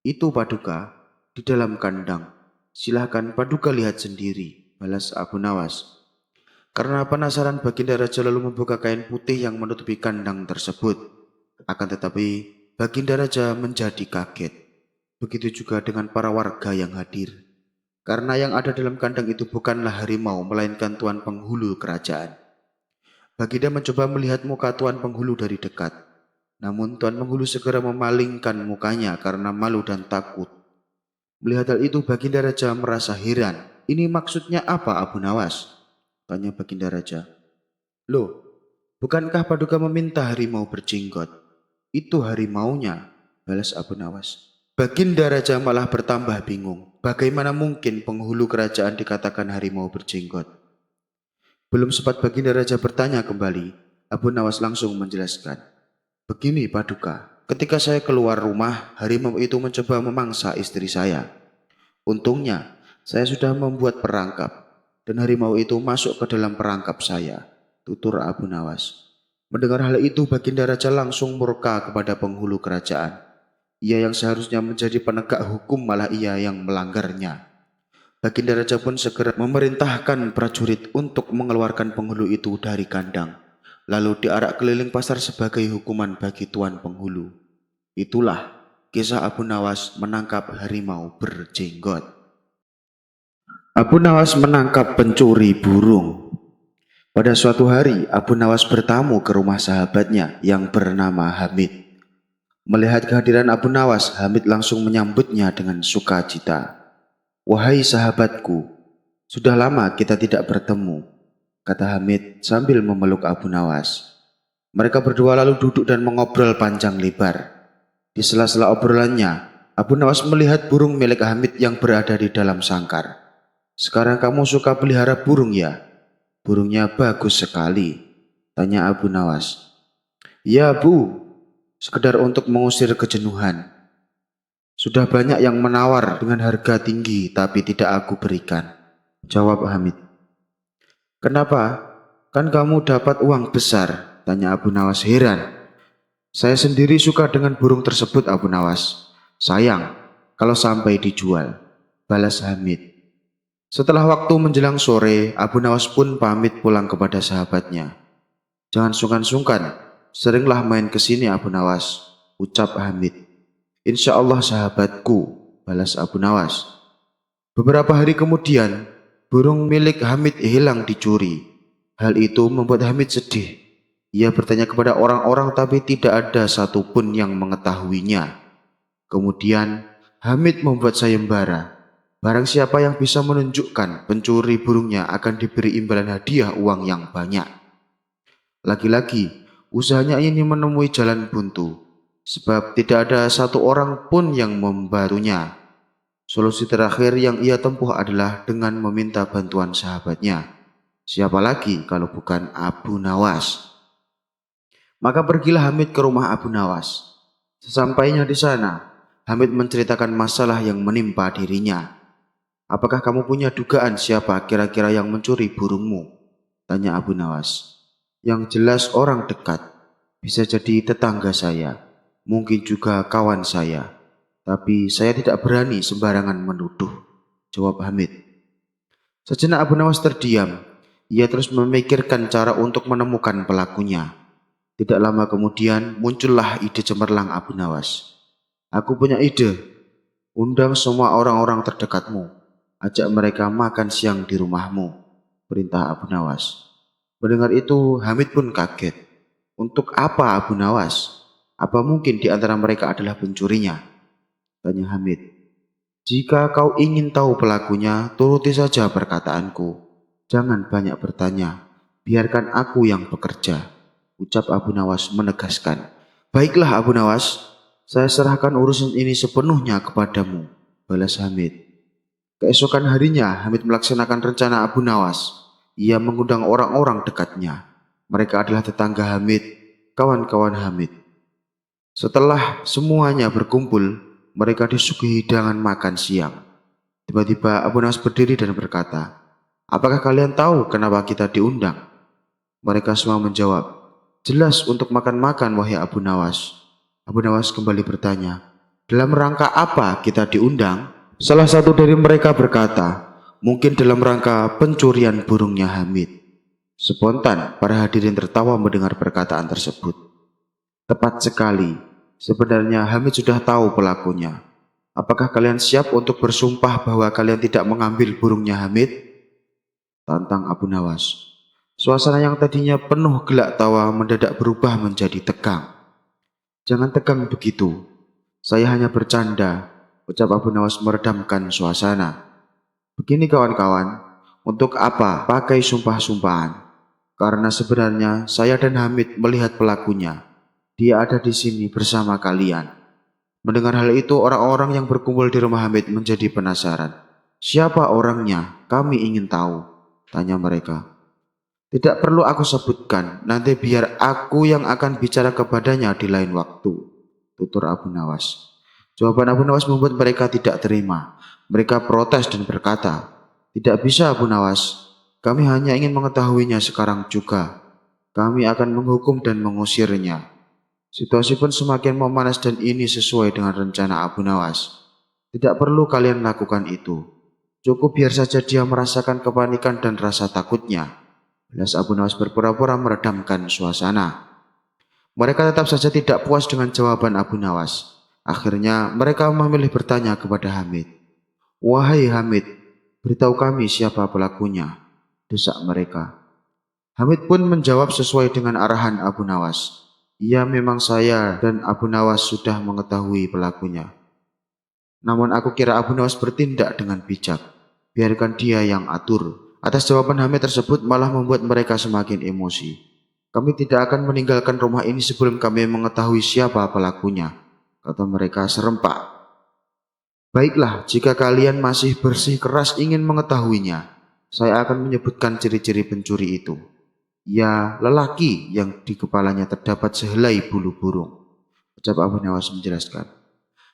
Itu Paduka, di dalam kandang. Silahkan Paduka lihat sendiri, balas Abu Nawas. Karena penasaran, Baginda Raja lalu membuka kain putih yang menutupi kandang tersebut. Akan tetapi, Baginda Raja menjadi kaget. Begitu juga dengan para warga yang hadir. Karena yang ada dalam kandang itu bukanlah harimau, melainkan tuan penghulu kerajaan. Baginda mencoba melihat muka tuan penghulu dari dekat. Namun tuan penghulu segera memalingkan mukanya karena malu dan takut. Melihat hal itu, Baginda Raja merasa heran. Ini maksudnya apa, Abu Nawas? Tanya Baginda Raja. Loh, bukankah Paduka meminta harimau berjenggot? Itu harimaunya, balas Abu Nawas. Baginda Raja malah bertambah bingung. Bagaimana mungkin penghulu kerajaan dikatakan harimau berjenggot? Belum sempat Baginda Raja bertanya kembali, Abu Nawas langsung menjelaskan. Begini Paduka, ketika saya keluar rumah, harimau itu mencoba memangsa istri saya. Untungnya, saya sudah membuat perangkap, dan harimau itu masuk ke dalam perangkap saya, tutur Abu Nawas. Mendengar hal itu, Baginda Raja langsung murka kepada penghulu kerajaan. Ia yang seharusnya menjadi penegak hukum, malah ia yang melanggarnya. Baginda Raja pun segera memerintahkan prajurit untuk mengeluarkan penghulu itu dari kandang, lalu diarak keliling pasar sebagai hukuman bagi tuan penghulu. Itulah kisah Abu Nawas menangkap harimau berjenggot. Abu Nawas menangkap pencuri burung. Pada suatu hari, Abu Nawas bertamu ke rumah sahabatnya yang bernama Hamid. Melihat kehadiran Abu Nawas, Hamid langsung menyambutnya dengan sukacita. Wahai sahabatku, sudah lama kita tidak bertemu, kata Hamid sambil memeluk Abu Nawas. Mereka berdua lalu duduk dan mengobrol panjang lebar. Di sela-sela obrolannya, Abu Nawas melihat burung milik Hamid yang berada di dalam sangkar. Sekarang kamu suka pelihara burung ya? Burungnya bagus sekali, tanya Abu Nawas. Ya Bu, sekedar untuk mengusir kejenuhan. Sudah banyak yang menawar dengan harga tinggi tapi tidak aku berikan, jawab Hamid. Kenapa? Kan kamu dapat uang besar, tanya Abu Nawas heran. Saya sendiri suka dengan burung tersebut Abu Nawas. Sayang kalau sampai dijual, balas Hamid. Setelah waktu menjelang sore, Abu Nawas pun pamit pulang kepada sahabatnya. Jangan sungkan-sungkan, seringlah main ke sini Abu Nawas, ucap Hamid. Insya Allah sahabatku, balas Abu Nawas. Beberapa hari kemudian, burung milik Hamid hilang dicuri. Hal itu membuat Hamid sedih. Ia bertanya kepada orang-orang tapi tidak ada satupun yang mengetahuinya. Kemudian, Hamid membuat sayembara. Barang siapa yang bisa menunjukkan pencuri burungnya akan diberi imbalan hadiah uang yang banyak. Lagi-lagi, usahanya ini menemui jalan buntu. Sebab tidak ada satu orang pun yang membantunya. Solusi terakhir yang ia tempuh adalah dengan meminta bantuan sahabatnya. Siapa lagi kalau bukan Abu Nawas? Maka pergilah Hamid ke rumah Abu Nawas. Sesampainya di sana, Hamid menceritakan masalah yang menimpa dirinya. Apakah kamu punya dugaan siapa kira-kira yang mencuri burungmu? Tanya Abu Nawas. Yang jelas orang dekat, bisa jadi tetangga saya. Mungkin juga kawan saya, tapi saya tidak berani sembarangan menuduh, jawab Hamid. Sejenak Abu Nawas terdiam. Ia terus memikirkan cara untuk menemukan pelakunya. Tidak lama kemudian muncullah ide cemerlang Abu Nawas. Aku punya ide, undang semua orang-orang terdekatmu, ajak mereka makan siang di rumahmu, perintah Abu Nawas. Mendengar itu Hamid pun kaget. Untuk apa Abu Nawas? Apa mungkin di antara mereka adalah pencurinya? Tanya Hamid. Jika kau ingin tahu pelakunya, turuti saja perkataanku. Jangan banyak bertanya. Biarkan aku yang bekerja, ucap Abu Nawas menegaskan. Baiklah Abu Nawas, saya serahkan urusan ini sepenuhnya kepadamu, balas Hamid. Keesokan harinya, Hamid melaksanakan rencana Abu Nawas. Ia mengundang orang-orang dekatnya. Mereka adalah tetangga Hamid, kawan-kawan Hamid. Setelah semuanya berkumpul, mereka disuguhi hidangan makan siang. Tiba-tiba Abu Nawas berdiri dan berkata, apakah kalian tahu kenapa kita diundang? Mereka semua menjawab, jelas untuk makan-makan wahai Abu Nawas. Abu Nawas kembali bertanya, dalam rangka apa kita diundang? Salah satu dari mereka berkata, mungkin dalam rangka pencurian burungnya Hamid. Spontan, para hadirin tertawa mendengar perkataan tersebut. Tepat sekali, sebenarnya Hamid sudah tahu pelakunya. Apakah kalian siap untuk bersumpah bahwa kalian tidak mengambil burungnya Hamid? Tantang Abu Nawas. Suasana yang tadinya penuh gelak tawa mendadak berubah menjadi tegang. Jangan tegang begitu. Saya hanya bercanda, ucap Abu Nawas meredamkan suasana. Begini kawan-kawan, untuk apa pakai sumpah-sumpahan? Karena sebenarnya saya dan Hamid melihat pelakunya. Dia ada di sini bersama kalian. Mendengar hal itu, orang-orang yang berkumpul di rumah Hamid menjadi penasaran. Siapa orangnya? Kami ingin tahu, tanya mereka. Tidak perlu aku sebutkan, nanti biar aku yang akan bicara kepadanya di lain waktu, tutur Abu Nawas. Jawaban Abu Nawas membuat mereka tidak terima. Mereka protes dan berkata, tidak bisa Abu Nawas, kami hanya ingin mengetahuinya sekarang juga. Kami akan menghukum dan mengusirnya. Situasi pun semakin memanas dan ini sesuai dengan rencana Abu Nawas. Tidak perlu kalian lakukan itu. Cukup biar saja dia merasakan kepanikan dan rasa takutnya. Belas Abu Nawas berpura-pura meredamkan suasana. Mereka tetap saja tidak puas dengan jawaban Abu Nawas. Akhirnya mereka memilih bertanya kepada Hamid. Wahai Hamid, beritahu kami siapa pelakunya, desak mereka. Hamid pun menjawab sesuai dengan arahan Abu Nawas. Ya memang saya dan Abu Nawas sudah mengetahui pelakunya. Namun aku kira Abu Nawas bertindak dengan bijak. Biarkan dia yang atur. Atas jawaban Hamid tersebut malah membuat mereka semakin emosi. Kami tidak akan meninggalkan rumah ini sebelum kami mengetahui siapa pelakunya, kata mereka serempak. Baiklah, jika kalian masih bersikeras ingin mengetahuinya, saya akan menyebutkan ciri-ciri pencuri itu. Ya, lelaki yang di kepalanya terdapat sehelai bulu burung, ucap Abu Nawas menjelaskan.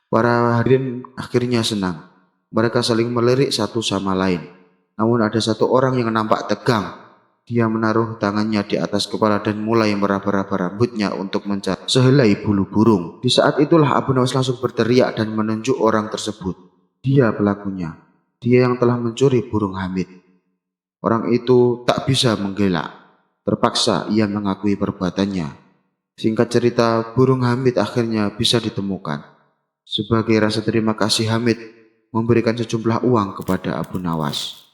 Para hadirin akhirnya senang. Mereka saling melirik satu sama lain. Namun ada satu orang yang nampak tegang. Dia menaruh tangannya di atas kepala dan mulai meraba-raba rambutnya untuk mencari sehelai bulu burung. Di saat itulah Abu Nawas langsung berteriak dan menunjuk orang tersebut. Dia pelakunya. Dia yang telah mencuri burung Hamid. Orang itu tak bisa menggelak. Terpaksa ia mengakui perbuatannya. Singkat cerita, burung Hamid akhirnya bisa ditemukan. Sebagai rasa terima kasih, Hamid memberikan sejumlah uang kepada Abu Nawas.